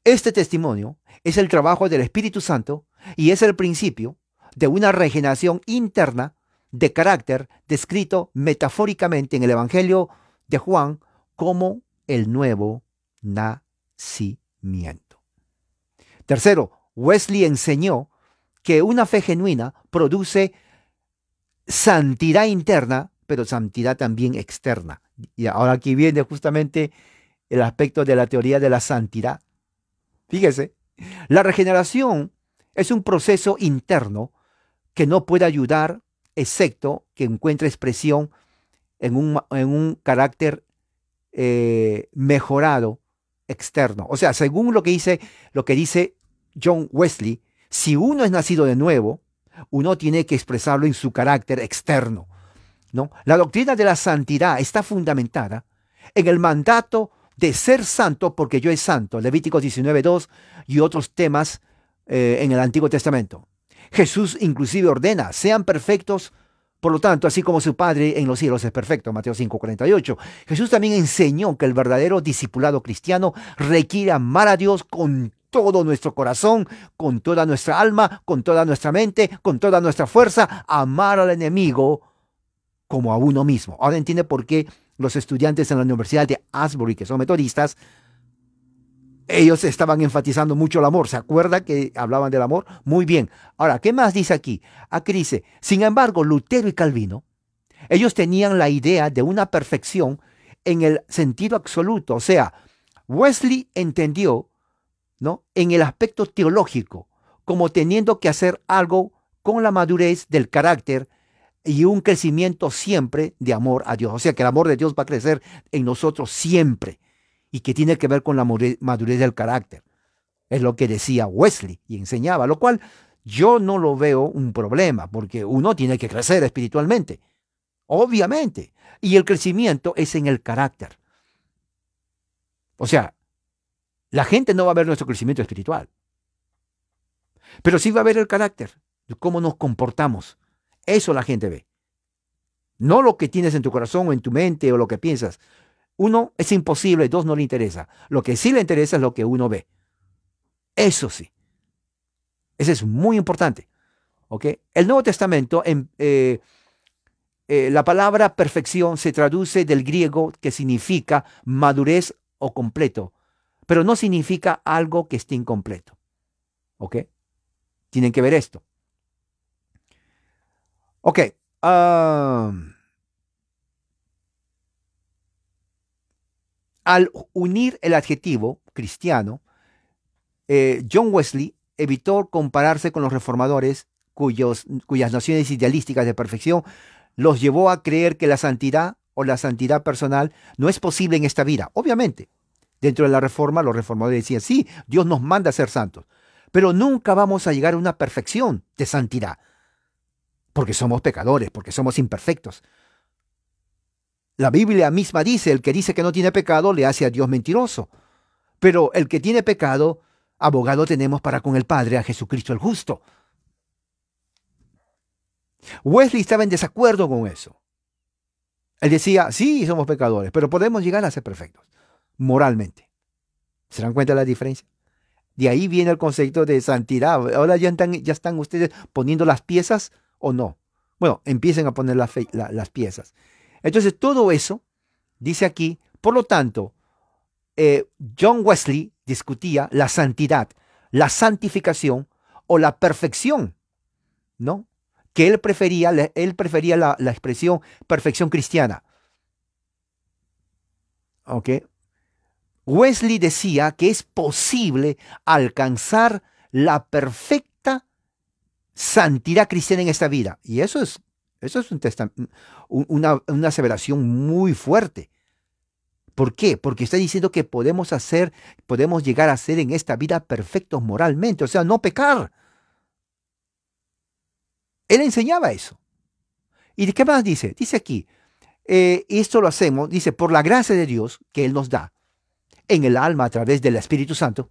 Este testimonio es el trabajo del Espíritu Santo y es el principio de una regeneración interna de carácter descrito metafóricamente en el Evangelio de Juan como el nuevo nacimiento. Tercero, Wesley enseñó que una fe genuina produce santidad interna, pero santidad también externa. Y ahora aquí viene justamente el aspecto de la teoría de la santidad. Fíjese, la regeneración es un proceso interno que no puede ayudar, excepto que encuentre expresión en un carácter mejorado externo. O sea, según lo que dice John Wesley, si uno es nacido de nuevo, uno tiene que expresarlo en su carácter externo, ¿no? La doctrina de la santidad está fundamentada en el mandato de ser santo porque yo es santo, Levíticos 19:2 y otros temas en el Antiguo Testamento. Jesús inclusive ordena, sean perfectos, por lo tanto, así como su Padre en los cielos es perfecto, Mateo 5:48. Jesús también enseñó que el verdadero discipulado cristiano requiere amar a Dios con todo nuestro corazón, con toda nuestra alma, con toda nuestra mente, con toda nuestra fuerza, amar al enemigo como a uno mismo. Ahora entiende por qué los estudiantes en la Universidad de Asbury, que son metodistas, ellos estaban enfatizando mucho el amor. ¿Se acuerda que hablaban del amor? Muy bien. Ahora, ¿qué más dice aquí? Aquí dice, sin embargo, Lutero y Calvino, ellos tenían la idea de una perfección en el sentido absoluto. O sea, Wesley entendió, ¿no?, en el aspecto teológico, como teniendo que hacer algo con la madurez del carácter y un crecimiento siempre de amor a Dios. O sea, que el amor de Dios va a crecer en nosotros siempre y que tiene que ver con la madurez del carácter. Es lo que decía Wesley y enseñaba, lo cual yo no lo veo un problema, porque uno tiene que crecer espiritualmente, obviamente, y el crecimiento es en el carácter. O sea, la gente no va a ver nuestro crecimiento espiritual, pero sí va a ver el carácter, cómo nos comportamos. Eso la gente ve. No lo que tienes en tu corazón o en tu mente o lo que piensas. Uno, es imposible, dos, no le interesa. Lo que sí le interesa es lo que uno ve. Eso sí. Eso es muy importante. ¿Ok? El Nuevo Testamento, la palabra perfección se traduce del griego que significa madurez o completo, pero no significa algo que esté incompleto. ¿Ok? Tienen que ver esto. Ok. Al unir el adjetivo cristiano, John Wesley evitó compararse con los reformadores cuyas nociones idealísticas de perfección los llevó a creer que la santidad o la santidad personal no es posible en esta vida. Obviamente, dentro de la reforma, los reformadores decían, sí, Dios nos manda a ser santos, pero nunca vamos a llegar a una perfección de santidad, porque somos pecadores, porque somos imperfectos. La Biblia misma dice, el que dice que no tiene pecado le hace a Dios mentiroso. Pero el que tiene pecado, abogado tenemos para con el Padre, a Jesucristo el justo. Wesley estaba en desacuerdo con eso. Él decía, sí, somos pecadores, pero podemos llegar a ser perfectos, moralmente. ¿Se dan cuenta de la diferencia? De ahí viene el concepto de santidad. Ahora ya están ustedes poniendo las piezas o no. Bueno, empiecen a poner las piezas. Entonces, todo eso, dice aquí, por lo tanto, John Wesley discutía la santidad, la santificación o la perfección, ¿no? Que él prefería la expresión perfección cristiana. ¿Ok? Wesley decía que es posible alcanzar la perfecta santidad cristiana en esta vida. Y eso es una aseveración muy fuerte. ¿Por qué? Porque está diciendo que podemos llegar a ser en esta vida perfectos moralmente, o sea, no pecar. Él enseñaba eso. ¿Y de qué más dice? Dice aquí, esto lo hacemos, dice, por la gracia de Dios que Él nos da en el alma a través del Espíritu Santo.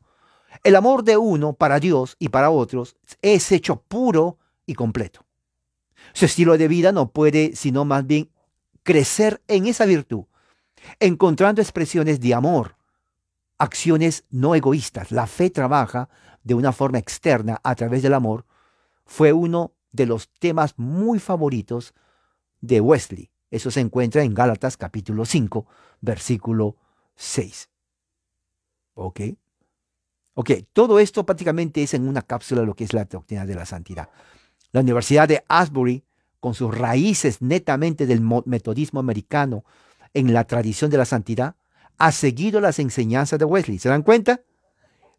El amor de uno para Dios y para otros es hecho puro y completo. Su estilo de vida no puede sino más bien crecer en esa virtud, encontrando expresiones de amor, acciones no egoístas. La fe trabaja de una forma externa a través del amor. Fue uno de los temas muy favoritos de Wesley. Eso se encuentra en Gálatas capítulo 5, versículo 6. ¿Ok? Ok, todo esto prácticamente es en una cápsula lo que es la doctrina de la santidad. La Universidad de Asbury, con sus raíces netamente del metodismo americano en la tradición de la santidad, ha seguido las enseñanzas de Wesley. ¿Se dan cuenta?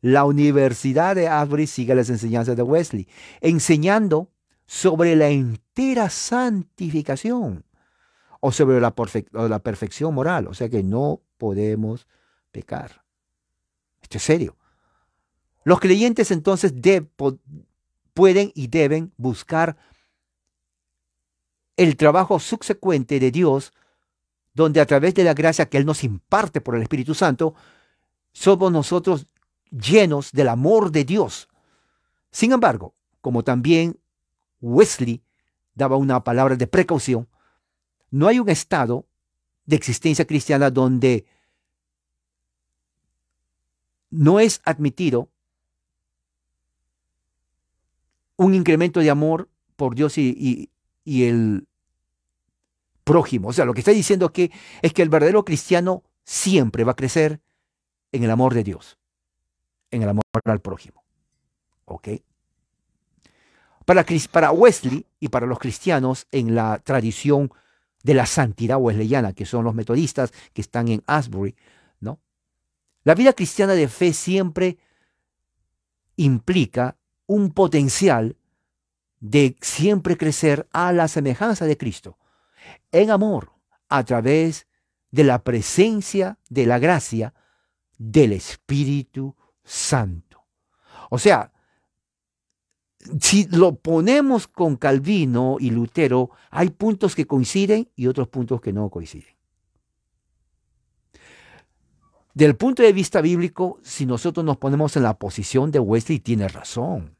La Universidad de Asbury sigue las enseñanzas de Wesley, enseñando sobre la entera santificación o sobre la perfección moral. O sea que no podemos pecar. Esto es serio. Los creyentes entonces pueden y deben buscar el trabajo subsecuente de Dios, donde a través de la gracia que Él nos imparte por el Espíritu Santo, somos nosotros llenos del amor de Dios. Sin embargo, como también Wesley daba una palabra de precaución, no hay un estado de existencia cristiana donde no es admitido un incremento de amor por Dios y el prójimo. O sea, lo que está diciendo aquí es que el verdadero cristiano siempre va a crecer en el amor de Dios, en el amor al prójimo. ¿Ok? Para Wesley y para los cristianos en la tradición de la santidad wesleyana, que son los metodistas que están en Asbury, ¿no? La vida cristiana de fe siempre implica un potencial de siempre crecer a la semejanza de Cristo, en amor, a través de la presencia de la gracia del Espíritu Santo. O sea, si lo ponemos con Calvino y Lutero, hay puntos que coinciden y otros puntos que no coinciden. Del punto de vista bíblico, si nosotros nos ponemos en la posición de Wesley, tiene razón.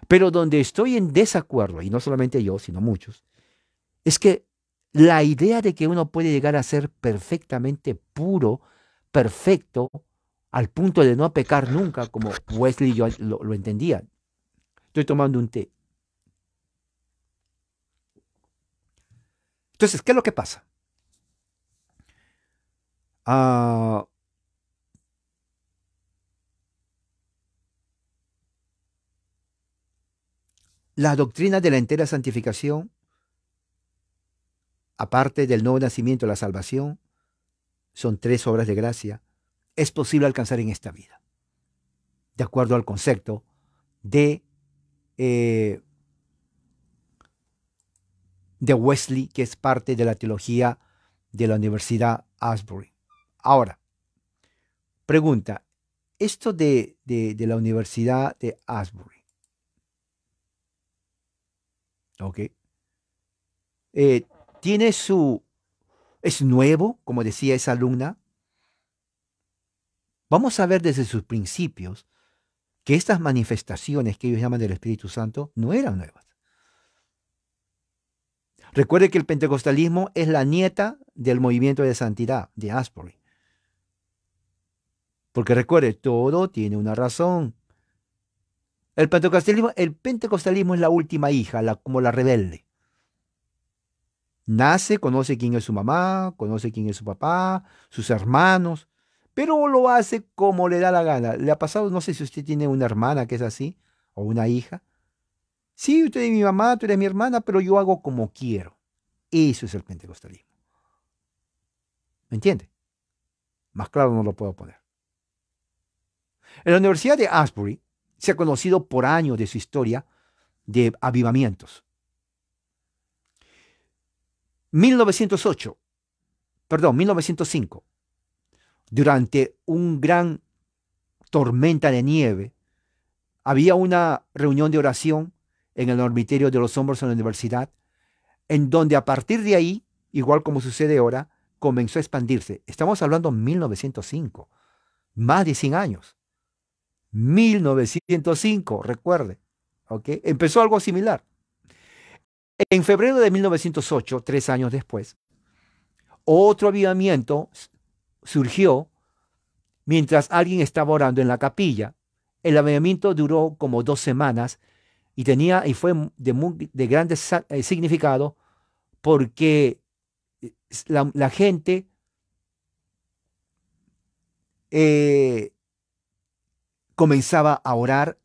Pero donde estoy en desacuerdo, y no solamente yo, sino muchos, es que la idea de que uno puede llegar a ser perfectamente puro, perfecto, al punto de no pecar nunca, como Wesley y yo lo entendía. Estoy tomando un té. Entonces, ¿qué es lo que pasa? La doctrina de la entera santificación, aparte del nuevo nacimiento y la salvación, son 3 obras de gracia, es posible alcanzar en esta vida, de acuerdo al concepto de Wesley, que es parte de la teología de la Universidad Asbury. Ahora, pregunta, esto de la Universidad de Asbury, ¿ok? Es nuevo, como decía esa alumna. Vamos a ver desde sus principios que estas manifestaciones que ellos llaman del Espíritu Santo no eran nuevas. Recuerde que el pentecostalismo es la nieta del movimiento de santidad de Asbury. Porque recuerde, todo tiene una razón. El pentecostalismo es la última hija, como la rebelde. Nace, conoce quién es su mamá, conoce quién es su papá, sus hermanos, pero lo hace como le da la gana. Le ha pasado, no sé si usted tiene una hermana que es así, o una hija. Sí, usted es mi mamá, tú eres mi hermana, pero yo hago como quiero. Eso es el pentecostalismo. ¿Me entiende? Más claro no lo puedo poner. En la Universidad de Asbury se ha conocido por años de su historia de avivamientos. 1905, durante un gran tormenta de nieve, había una reunión de oración en el dormitorio de los hombres en la universidad, en donde a partir de ahí, igual como sucede ahora, comenzó a expandirse. Estamos hablando de 1905, más de 100 años. 1905, recuerde, ¿ok? Empezó algo similar. En febrero de 1908, 3 años después, otro avivamiento surgió mientras alguien estaba orando en la capilla. El avivamiento duró como 2 semanas y fue de grande significado porque la gente eh, comenzaba a orar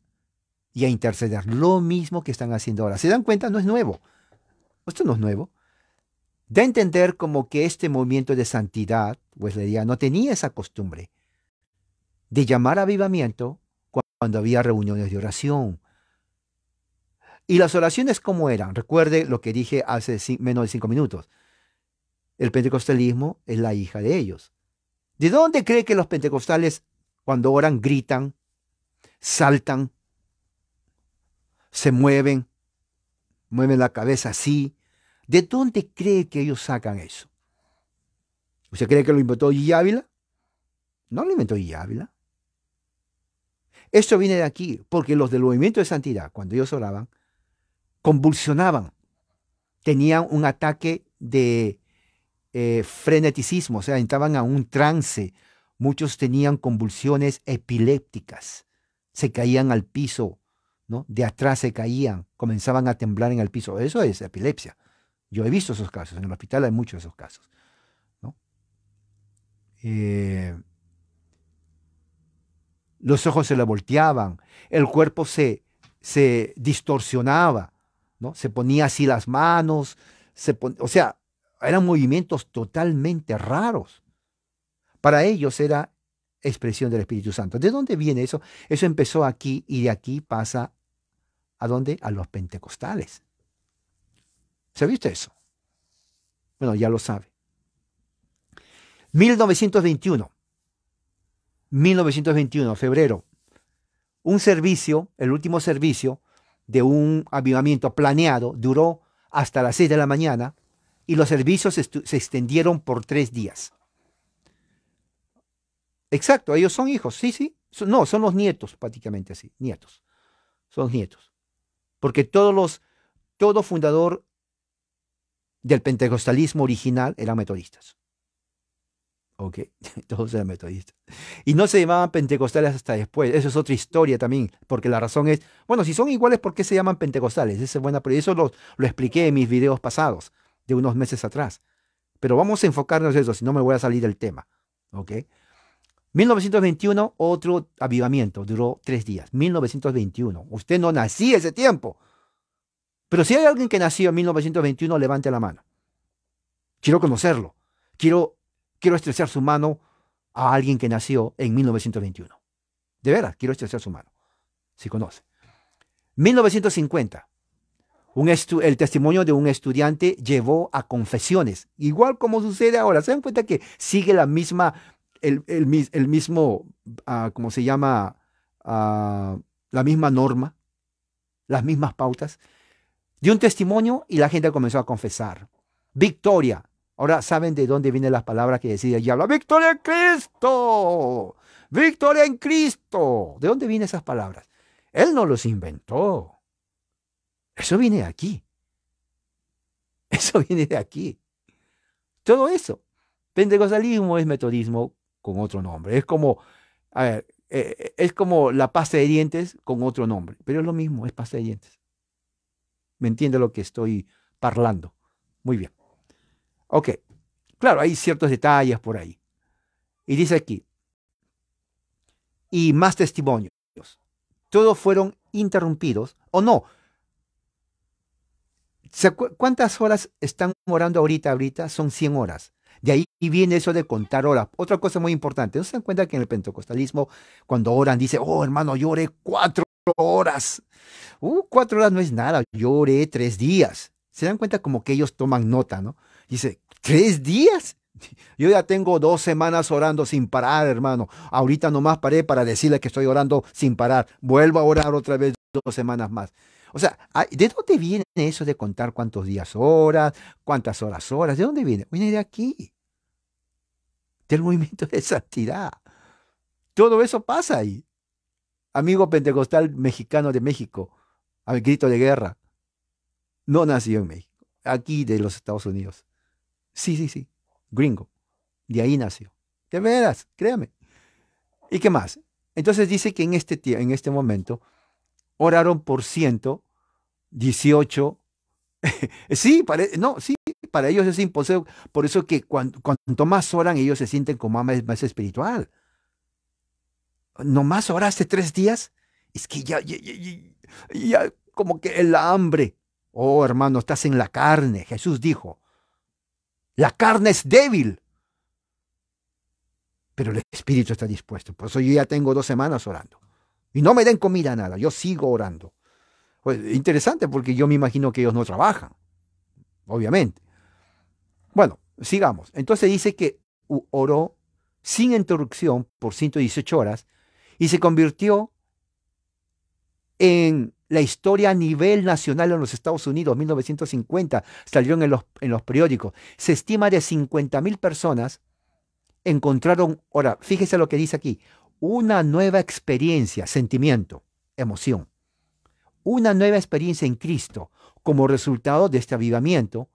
y a interceder. Lo mismo que están haciendo ahora. ¿Se dan cuenta? No es nuevo. Esto no es nuevo. Da a entender como que este movimiento de santidad wesleyano tenía esa costumbre de llamar a avivamiento cuando había reuniones de oración. Y las oraciones, ¿cómo eran? Recuerde lo que dije hace menos de 5 minutos. El pentecostalismo es la hija de ellos. ¿De dónde cree que los pentecostales, cuando oran, gritan, saltan, se mueven la cabeza así? ¿De dónde cree que ellos sacan eso? ¿Usted cree que lo inventó G. Ávila? No lo inventó G. Ávila. Esto viene de aquí, porque los del movimiento de santidad, cuando ellos oraban, convulsionaban, tenían un ataque de freneticismo, o sea, entraban a un trance. Muchos tenían convulsiones epilépticas, se caían al piso, ¿no? De atrás se caían, comenzaban a temblar en el piso. Eso es epilepsia. Yo he visto esos casos, en el hospital hay muchos de esos casos, ¿no? Los ojos se le volteaban, el cuerpo se distorsionaba, ¿no? Se ponía así las manos, o sea, eran movimientos totalmente raros. Para ellos era expresión del Espíritu Santo. ¿De dónde viene eso? Eso empezó aquí y de aquí pasa ¿a dónde? A los pentecostales. ¿Se ha visto eso? Bueno, ya lo sabe. 1921, febrero, un servicio, el último servicio de un avivamiento planeado, duró hasta las 6 de la mañana y los servicios se extendieron por 3 días. Exacto, ellos son hijos, sí, sí. No, son los nietos, prácticamente así, nietos. Son los nietos. Porque todo fundador del pentecostalismo original eran metodistas. Ok, todos eran metodistas. Y no se llamaban pentecostales hasta después. Eso es otra historia también, porque la razón es, bueno, si son iguales, ¿por qué se llaman pentecostales? Esa es buena, pero eso lo expliqué en mis videos pasados, de unos meses atrás. Pero vamos a enfocarnos en eso, si no me voy a salir del tema. Ok. 1921, otro avivamiento, duró 3 días. 1921. Usted no nacía ese tiempo. Pero si hay alguien que nació en 1921, levante la mano. Quiero conocerlo. Quiero estrechar su mano a alguien que nació en 1921. De veras, quiero estrechar su mano. Si conoce. 1950. El testimonio de un estudiante llevó a confesiones. Igual como sucede ahora. ¿Se dan cuenta que sigue la misma, el mismo, ¿cómo se llama? La misma norma, las mismas pautas. Dio un testimonio y la gente comenzó a confesar. Victoria. Ahora saben de dónde vienen las palabras que decía el diablo. ¡Victoria en Cristo! ¡Victoria en Cristo! ¿De dónde vienen esas palabras? Él no los inventó. Eso viene de aquí. Eso viene de aquí. Todo eso. Pentecostalismo es metodismo con otro nombre. Es como, a ver, es como la pasta de dientes con otro nombre. Pero es lo mismo, es pasta de dientes. ¿Me entiende lo que estoy parlando? Muy bien. Ok. Claro, hay ciertos detalles por ahí. Y dice aquí, y más testimonios. Todos fueron interrumpidos, o no. ¿Cuántas horas están orando ahorita? Son 100 horas. De ahí viene eso de contar horas. Otra cosa muy importante. ¿No se dan cuenta que en el pentecostalismo, cuando oran, dice, oh hermano, yo oré 4 horas? 4 horas no es nada. Yo oré 3 días. Se dan cuenta como que ellos toman nota, ¿no? Dice, ¿3 días? Yo ya tengo 2 semanas orando sin parar, hermano. Ahorita nomás paré para decirle que estoy orando sin parar. Vuelvo a orar otra vez 2 semanas más. O sea, ¿de dónde viene eso de contar cuántos días oras, cuántas horas? ¿De dónde viene? Viene de aquí, del movimiento de santidad. Todo eso pasa ahí. Amigo pentecostal mexicano de México, al grito de guerra. No nació en México, aquí de los Estados Unidos. Sí, sí, sí, gringo. De ahí nació. De veras, créame. ¿Y qué más? Entonces dice que en este momento oraron por 118. Sí, no, sí, para ellos es imposible. Por eso que cuanto más oran, ellos se sienten como más espiritual. ¿Nomás oraste 3 días? Es que ya como que el hambre. Oh, hermano, estás en la carne. Jesús dijo, la carne es débil, pero el espíritu está dispuesto. Por eso yo ya tengo 2 semanas orando. Y no me den comida, nada. Yo sigo orando. Pues interesante porque yo me imagino que ellos no trabajan, obviamente. Bueno, sigamos. Entonces dice que oró sin interrupción por 118 horas y se convirtió en la historia a nivel nacional en los Estados Unidos, 1950, salieron en los periódicos. Se estima de 50.000 personas encontraron, ahora, fíjese lo que dice aquí, una nueva experiencia, sentimiento, emoción, una nueva experiencia en Cristo como resultado de este avivamiento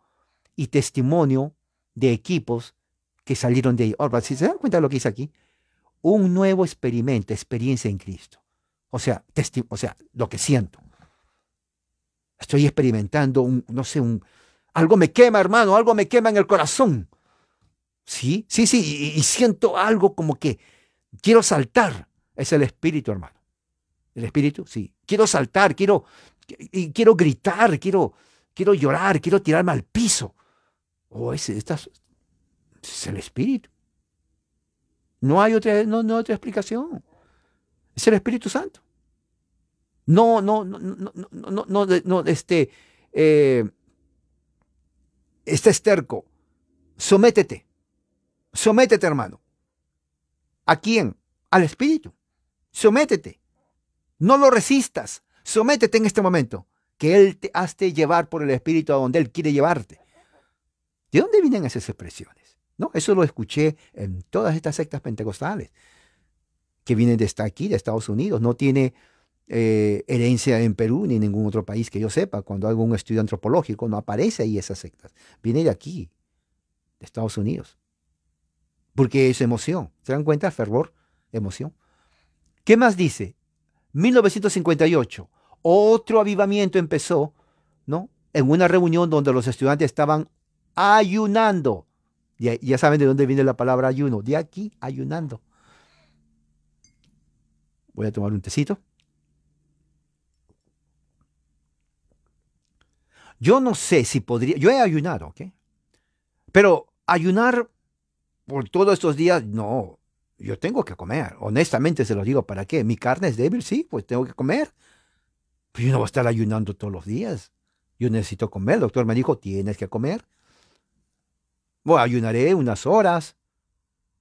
y testimonio de equipos que salieron de ahí. Ahora, si se dan cuenta de lo que dice aquí, un nuevo experimento, experiencia en Cristo. O sea, lo que siento. Estoy experimentando no sé, algo me quema, hermano, algo me quema en el corazón. Sí, sí, sí, y siento algo como que quiero saltar. Es el espíritu, hermano. El espíritu, sí. Quiero saltar, quiero gritar, quiero llorar, quiero tirarme al piso. Es el espíritu. No hay otra, no hay otra explicación. Es el Espíritu Santo. No, no, no, no, no, no, no, no, eh, está esterco. Sométete, sométete, hermano. ¿A quién? Al Espíritu. Sométete. No lo resistas. Sométete en este momento. Que Él te hace llevar por el Espíritu a donde Él quiere llevarte. ¿De dónde vienen esas expresiones? No, eso lo escuché en todas estas sectas pentecostales que vienen de aquí, de Estados Unidos. No tiene herencia en Perú ni en ningún otro país que yo sepa. Cuando hago un estudio antropológico, no aparece ahí esas sectas. Viene de aquí, de Estados Unidos. Porque es emoción. ¿Se dan cuenta? Fervor, emoción. ¿Qué más dice? 1958, otro avivamiento empezó, ¿no? En una reunión donde los estudiantes estaban ayunando. Ya saben de dónde viene la palabra ayuno. De aquí, ayunando. Voy a tomar un tecito. Yo no sé si podría, yo he ayunado, ¿ok? Pero ayunar por todos estos días, no. Yo tengo que comer. Honestamente se los digo, ¿para qué? Mi carne es débil, sí, pues tengo que comer. Pero yo no voy a estar ayunando todos los días. Yo necesito comer. El doctor me dijo, tienes que comer. Bueno, ayunaré unas horas,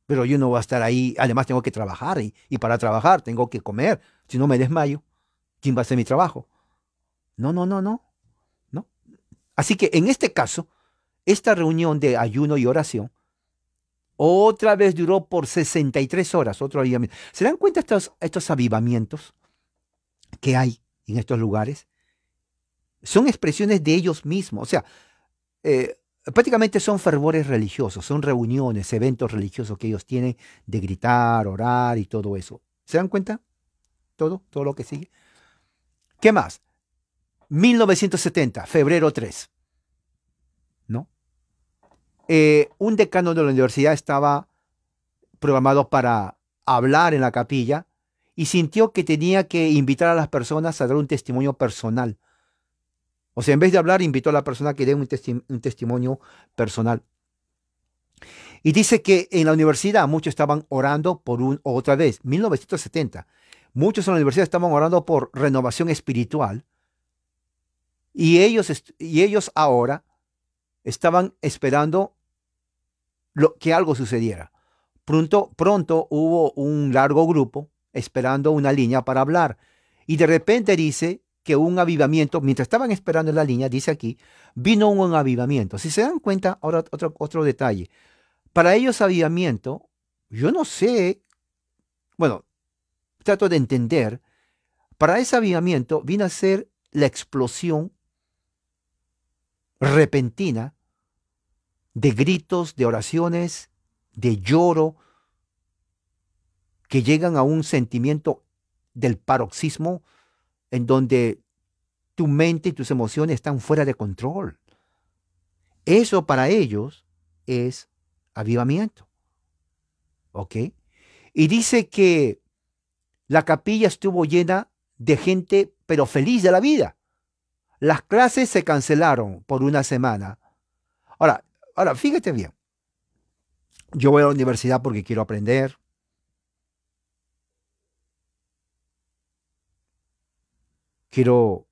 pero yo no voy a estar ahí. Además, tengo que trabajar y para trabajar tengo que comer. Si no me desmayo, ¿quién va a hacer mi trabajo? No, no, no, no, no. Así que en este caso, esta reunión de ayuno y oración otra vez duró por 63 horas. Otro avivamiento. ¿Se dan cuenta estos avivamientos que hay en estos lugares? Son expresiones de ellos mismos. O sea, prácticamente son fervores religiosos, son reuniones, eventos religiosos que ellos tienen de gritar, orar y todo eso. ¿Se dan cuenta? Todo lo que sigue. ¿Qué más? 1970, febrero 3, ¿no? Un decano de la universidad estaba programado para hablar en la capilla y sintió que tenía que invitar a las personas a dar un testimonio personal. O sea, en vez de hablar, invitó a la persona que dé un testimonio personal. Y dice que en la universidad muchos estaban orando otra vez, 1970, muchos en la universidad estaban orando por renovación espiritual y ellos ahora estaban esperando que algo sucediera. Pronto hubo un largo grupo esperando una línea para hablar y de repente dice que un avivamiento, mientras estaban esperando en la línea, dice aquí, vino un avivamiento. Si se dan cuenta, ahora otro detalle. Para ellos avivamiento, yo no sé, bueno, trato de entender, para ese avivamiento vino a ser la explosión repentina de gritos, de oraciones, de lloro, que llegan a un sentimiento del paroxismo en donde tu mente y tus emociones están fuera de control. Eso para ellos es avivamiento. ¿Ok? Y dice que la capilla estuvo llena de gente, pero feliz de la vida. Las clases se cancelaron por una semana. Ahora, fíjate bien. Yo voy a la universidad porque quiero aprender. Quiero,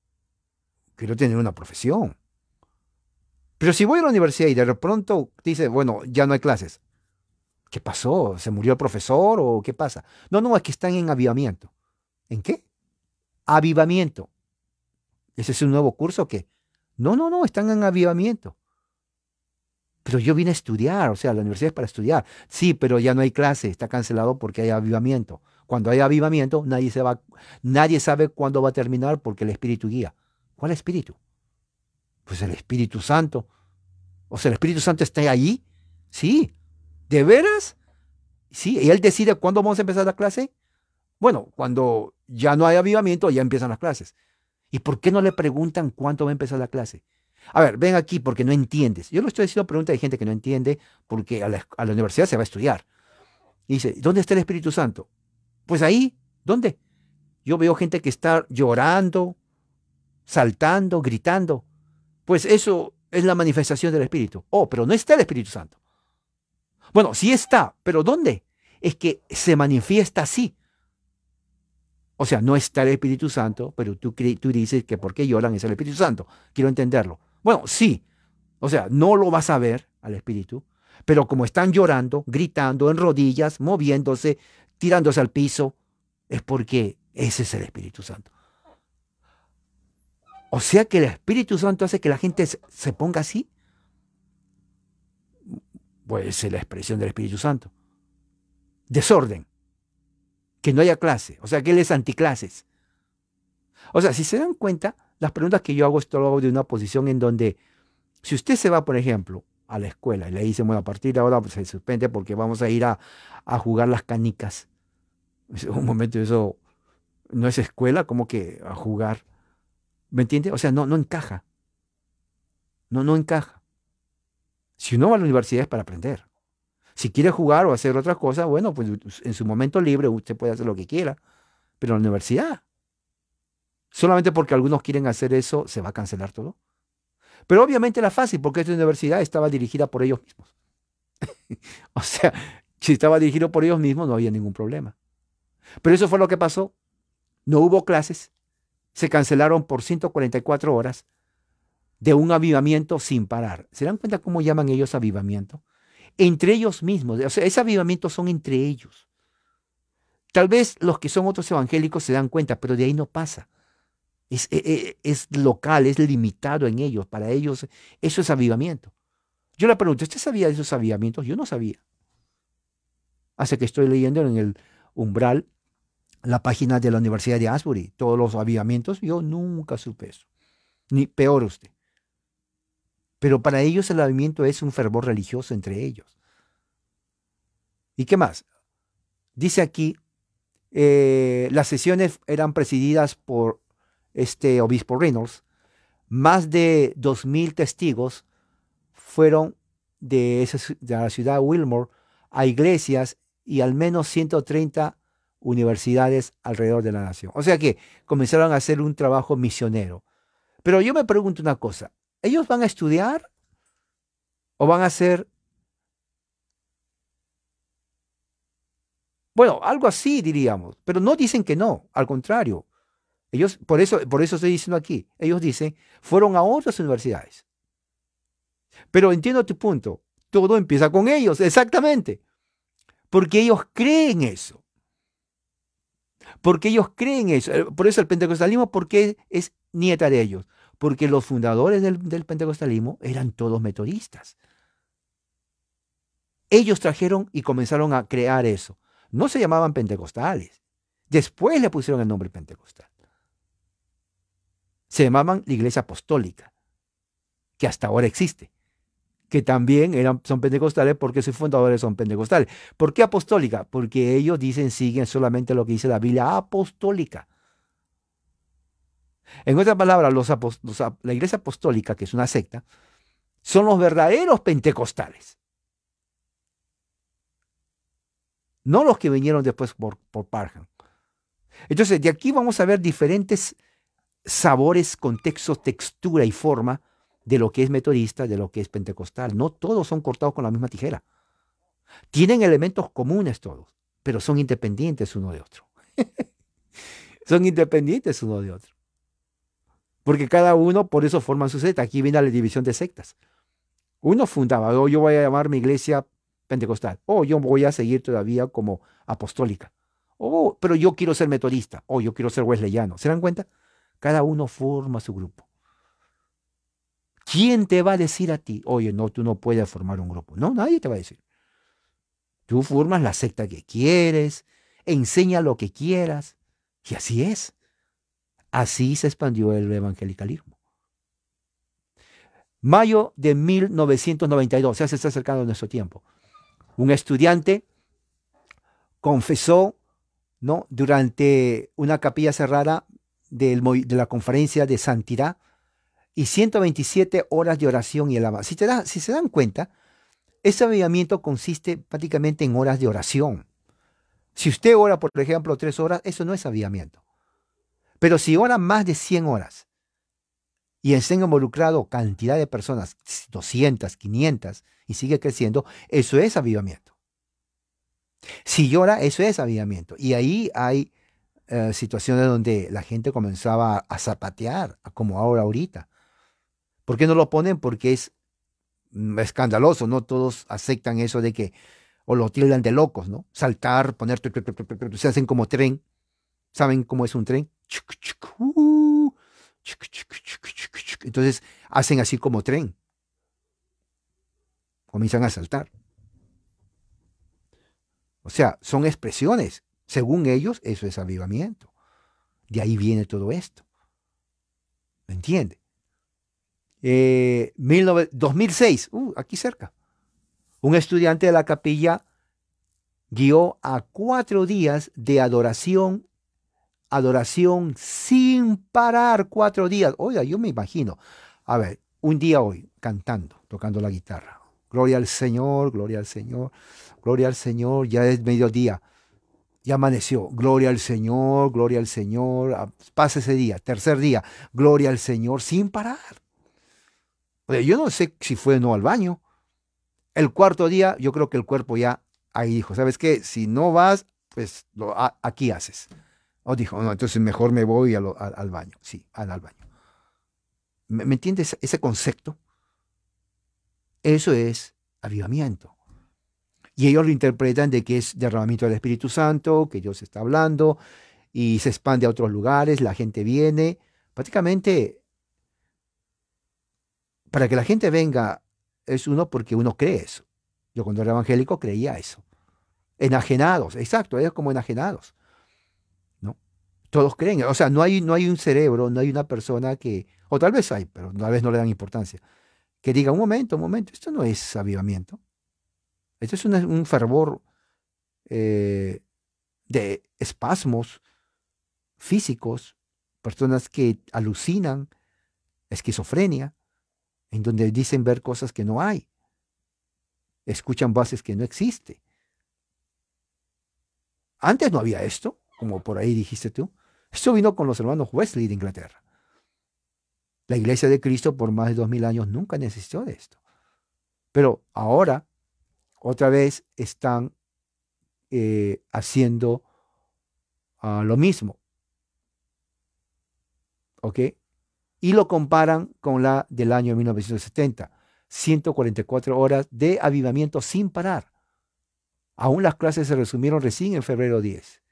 quiero tener una profesión. Pero si voy a la universidad y de pronto dice, bueno, ya no hay clases. ¿Qué pasó? ¿Se murió el profesor o qué pasa? No, no, es que están en avivamiento. ¿En qué? Avivamiento. ¿Ese es un nuevo curso o qué? No, no, no, están en avivamiento. Pero yo vine a estudiar, o sea, la universidad es para estudiar. Sí, pero ya no hay clase, está cancelado porque hay avivamiento. Cuando hay avivamiento, nadie sabe cuándo va a terminar porque el Espíritu guía. ¿Cuál Espíritu? Pues el Espíritu Santo. O sea, el Espíritu Santo está ahí. Sí. ¿De veras? Sí. ¿Y él decide cuándo vamos a empezar la clase? Bueno, cuando ya no hay avivamiento, ya empiezan las clases. ¿Y por qué no le preguntan cuándo va a empezar la clase? A ver, ven aquí porque no entiendes. Yo lo estoy haciendo pregunta de gente que no entiende porque a la universidad se va a estudiar. Y dice, ¿dónde está el Espíritu Santo? Pues ahí, ¿dónde? Yo veo gente que está llorando, saltando, gritando. Pues eso es la manifestación del Espíritu. Oh, pero no está el Espíritu Santo. Bueno, sí está, pero ¿dónde? Es que se manifiesta así. O sea, no está el Espíritu Santo, pero tú dices que por qué lloran es el Espíritu Santo. Quiero entenderlo. Bueno, sí. O sea, no lo vas a ver al Espíritu, pero como están llorando, gritando, en rodillas, moviéndose, tirándose al piso, es porque ese es el Espíritu Santo. O sea que el Espíritu Santo hace que la gente se ponga así. Pues es la expresión del Espíritu Santo. Desorden. Que no haya clase. O sea que él es anticlases. O sea, si se dan cuenta, las preguntas que yo hago, esto lo hago de una posición en donde, si usted se va, por ejemplo, a la escuela y le dice, bueno, a partir de ahora pues, se suspende porque vamos a ir a jugar las canicas. Un momento, eso no es escuela, como que a jugar. ¿Me entiende? O sea, no encaja. No encaja. Si uno va a la universidad es para aprender. Si quiere jugar o hacer otra cosa, bueno, pues en su momento libre usted puede hacer lo que quiera. Pero en la universidad, solamente porque algunos quieren hacer eso, se va a cancelar todo. Pero obviamente era fácil porque esta universidad estaba dirigida por ellos mismos. O sea, si estaba dirigido por ellos mismos no había ningún problema. Pero eso fue lo que pasó. No hubo clases. Se cancelaron por 144 horas de un avivamiento sin parar. ¿Se dan cuenta cómo llaman ellos avivamiento? Entre ellos mismos. O sea, ese avivamiento son entre ellos. Tal vez los que son otros evangélicos se dan cuenta, pero de ahí no pasa. Es local, es limitado en ellos. Para ellos eso es avivamiento. Yo le pregunto, ¿usted sabía de esos avivamientos? Yo no sabía. Hasta que estoy leyendo en el umbral la página de la Universidad de Asbury, todos los avivamientos, yo nunca supe eso. Ni peor usted. Pero para ellos el avivamiento es un fervor religioso entre ellos. ¿Y qué más? Dice aquí, las sesiones eran presididas por este obispo Reynolds. Más de 2,000 testigos fueron de la ciudad de Wilmore a iglesias y al menos 130 universidades alrededor de la nación. O sea que comenzaron a hacer un trabajo misionero. Pero yo me pregunto una cosa, ¿ellos van a estudiar o van a hacer, bueno, algo así diríamos, pero no dicen que no, al contrario. Ellos, por eso estoy diciendo aquí, ellos dicen, fueron a otras universidades. Pero entiendo tu punto, todo empieza con ellos, exactamente, porque ellos creen eso. Porque ellos creen eso. Por eso el pentecostalismo, ¿por qué es nieta de ellos? Porque los fundadores del pentecostalismo eran todos metodistas. Ellos trajeron y comenzaron a crear eso. No se llamaban pentecostales. Después le pusieron el nombre pentecostal. Se llamaban la iglesia apostólica. que hasta ahora existe, que también son pentecostales porque sus fundadores son pentecostales. ¿Por qué apostólica? Porque ellos siguen solamente lo que dice la Biblia apostólica. En otras palabras, la iglesia apostólica, que es una secta, son los verdaderos pentecostales. No los que vinieron después por Parham. Entonces, de aquí vamos a ver diferentes sabores, contextos, textura y forma de lo que es metodista, de lo que es pentecostal. No todos son cortados con la misma tijera. Tienen elementos comunes todos, pero son independientes uno de otro. Son independientes uno de otro. Porque cada uno, por eso forman su secta. Aquí viene la división de sectas. Uno fundaba, yo voy a llamar mi iglesia pentecostal, yo voy a seguir todavía como apostólica, pero yo quiero ser metodista, yo quiero ser wesleyano. ¿Se dan cuenta? Cada uno forma su grupo. ¿Quién te va a decir a ti, oye, no, tú no puedes formar un grupo? No, nadie te va a decir. Tú formas la secta que quieres, enseña lo que quieras, y así es. Así se expandió el evangelicalismo. Mayo de 1992, ya se está acercando nuestro tiempo. Un estudiante confesó, ¿no?, durante una capilla cerrada de la conferencia de santidad, y 127 horas de oración y alabanza. Si se dan cuenta, ese avivamiento consiste prácticamente en horas de oración. Si usted ora, por ejemplo, 3 horas, eso no es avivamiento. Pero si ora más de 100 horas y estén involucrado cantidad de personas, 200, 500, y sigue creciendo, eso es avivamiento. Si llora, eso es avivamiento. Y ahí hay situaciones donde la gente comenzaba a zapatear, como ahorita. ¿Por qué no lo ponen? Porque es escandaloso, ¿no? Todos aceptan eso de que, o lo tildan de locos, ¿no? Saltar, poner, se hacen como tren. ¿Saben cómo es un tren? Entonces hacen así como tren. Comienzan a saltar. O sea, son expresiones. Según ellos, eso es avivamiento. De ahí viene todo esto. ¿Me entiende? 2006, aquí cerca, un estudiante de la capilla guió a 4 días de adoración sin parar, 4 días. Oiga, yo me imagino, a ver, un día hoy, cantando, tocando la guitarra. Gloria al Señor, gloria al Señor, gloria al Señor, ya es mediodía, ya amaneció, gloria al Señor, pasa ese día, tercer día, gloria al Señor, sin parar. Yo no sé si fue o no al baño. El cuarto día, yo creo que el cuerpo ya ahí dijo, ¿sabes qué? Si no vas, pues aquí haces. O dijo, no, entonces mejor me voy al baño. Sí, al baño. ¿Me entiendes ese concepto? Eso es avivamiento. Y ellos lo interpretan de que es derramamiento del Espíritu Santo, que Dios está hablando, y se expande a otros lugares, la gente viene. Prácticamente, para que la gente venga, es uno porque uno cree eso. Yo cuando era evangélico creía eso. Enajenados, exacto, ellos como enajenados, ¿no? Todos creen, o sea, no hay un cerebro, no hay una persona que, o tal vez hay, pero tal vez no le dan importancia, que diga, un momento, esto no es avivamiento. Esto es un fervor de espasmos físicos, personas que alucinan, esquizofrenia, en donde dicen ver cosas que no hay, escuchan voces que no existen. Antes no había esto, como por ahí dijiste tú. Esto vino con los hermanos Wesley de Inglaterra. La Iglesia de Cristo por más de 2000 años nunca necesitó de esto. Pero ahora, otra vez, están haciendo lo mismo. ¿Ok? Y lo comparan con la del año 1970. 144 horas de avivamiento sin parar. Aún las clases se resumieron recién en febrero 10.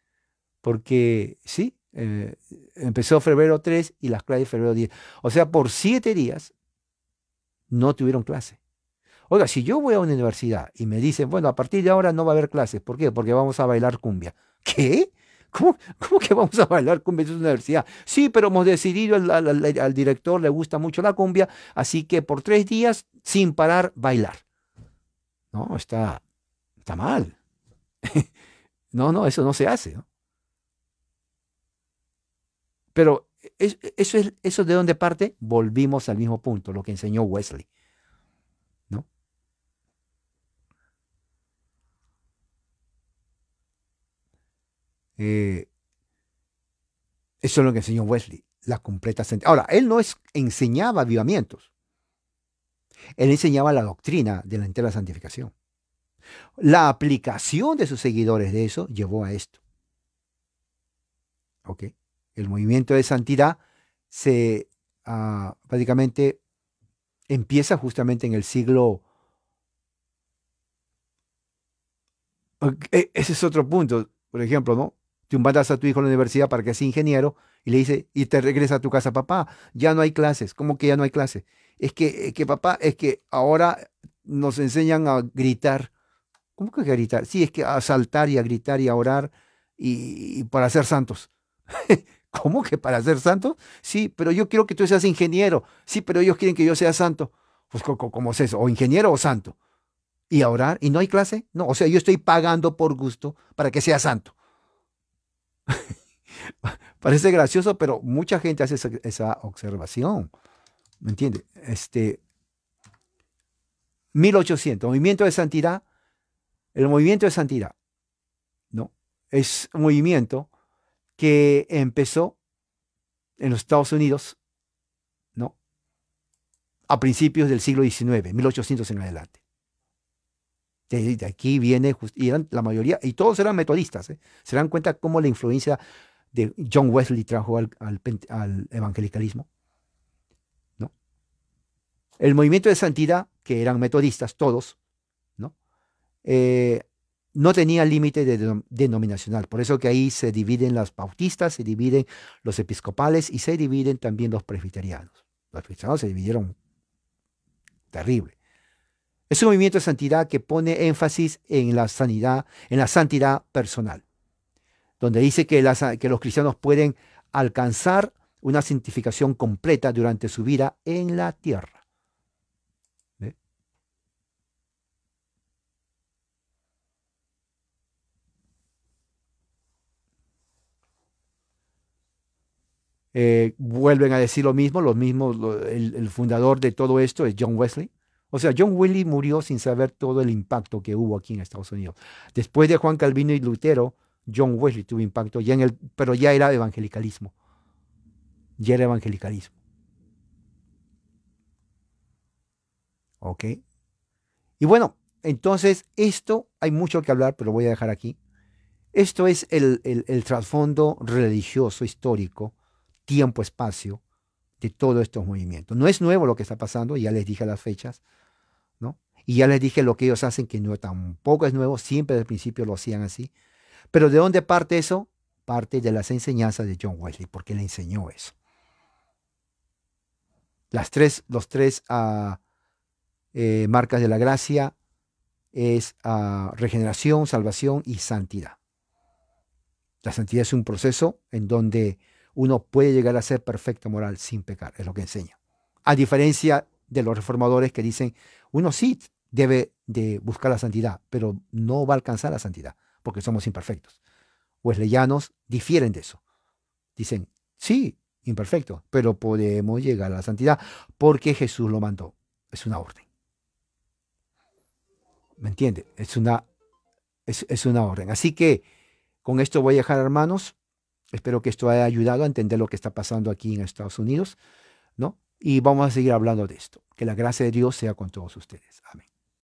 Porque sí, empezó febrero 3 y las clases febrero 10. O sea, por 7 días no tuvieron clase. Oiga, si yo voy a una universidad y me dicen, bueno, a partir de ahora no va a haber clases. ¿Por qué? Porque vamos a bailar cumbia. ¿Qué? ¿Cómo que vamos a bailar cumbia en una universidad? Sí, pero hemos decidido, al director le gusta mucho la cumbia, así que por 3 días, sin parar, bailar. No, está mal. No, no, eso no se hace, ¿no? Pero eso de dónde parte, volvimos al mismo punto, lo que enseñó Wesley, ¿no? Eh, Eso es lo que enseñó Wesley, la completa santidad. Ahora, él no enseñaba avivamientos, él enseñaba la doctrina de la entera santificación. La aplicación de sus seguidores de eso llevó a esto. ¿Ok? El movimiento de santidad se prácticamente empieza justamente en el siglo. Ese es otro punto. Por ejemplo, ¿no? Tú mandas a tu hijo a la universidad para que sea ingeniero y le dice, y te regresa a tu casa, papá, ya no hay clases. ¿Cómo que ya no hay clases? Es que papá, es que ahora nos enseñan a gritar. ¿Cómo que a gritar? Sí, es que a saltar y a gritar y a orar y para ser santos. ¿Cómo que para ser santos? Sí, pero yo quiero que tú seas ingeniero. Sí, pero ellos quieren que yo sea santo. Pues, ¿cómo es eso? ¿O ingeniero o santo? ¿Y a orar? ¿Y no hay clase? No, o sea, yo estoy pagando por gusto para que sea santo. Parece gracioso, pero mucha gente hace esa observación. ¿Me entiende? 1800, movimiento de santidad. El movimiento de santidad, ¿no? Es un movimiento que empezó en los Estados Unidos, ¿no? A principios del siglo XIX, 1800 en adelante. De aquí viene, y eran la mayoría, y todos eran metodistas, ¿eh? Se dan cuenta cómo la influencia de John Wesley trajo al evangelicalismo, ¿no? El movimiento de santidad, que eran metodistas todos, ¿no? Eh, no tenía límite denominacional, por eso que ahí se dividen las bautistas, se dividen los episcopales y se dividen también los presbiterianos. Los presbiterianos se dividieron terrible. Es un movimiento de santidad que pone énfasis en la sanidad, en la santidad personal, donde dice que los cristianos pueden alcanzar una santificación completa durante su vida en la tierra. ¿Ve? Vuelven a decir lo mismo, el fundador de todo esto es John Wesley. O sea, John Wesley murió sin saber todo el impacto que hubo aquí en Estados Unidos. Después de Juan Calvino y Lutero, John Wesley tuvo impacto, pero ya era evangelicalismo. Ya era evangelicalismo. ¿Ok? Y bueno, entonces esto hay mucho que hablar, pero lo voy a dejar aquí. Esto es el trasfondo religioso, histórico, tiempo, espacio de todos estos movimientos. No es nuevo lo que está pasando, ya les dije las fechas, ¿no? Y ya les dije lo que ellos hacen, que no tampoco es nuevo, siempre desde el principio lo hacían así. Pero ¿de dónde parte eso? Parte de las enseñanzas de John Wesley, porque le enseñó eso. Los tres marcas de la gracia es regeneración, salvación y santidad. La santidad es un proceso en donde uno puede llegar a ser perfecto moral sin pecar, es lo que enseña. A diferencia de los reformadores que dicen, uno sí debe de buscar la santidad, pero no va a alcanzar la santidad, porque somos imperfectos. Wesleyanos difieren de eso. Dicen, sí, imperfecto, pero podemos llegar a la santidad porque Jesús lo mandó. Es una orden. ¿Me entiende? Es una orden. Así que con esto voy a dejar, hermanos. Espero que esto haya ayudado a entender lo que está pasando aquí en Estados Unidos, ¿no? Y vamos a seguir hablando de esto. Que la gracia de Dios sea con todos ustedes. Amén.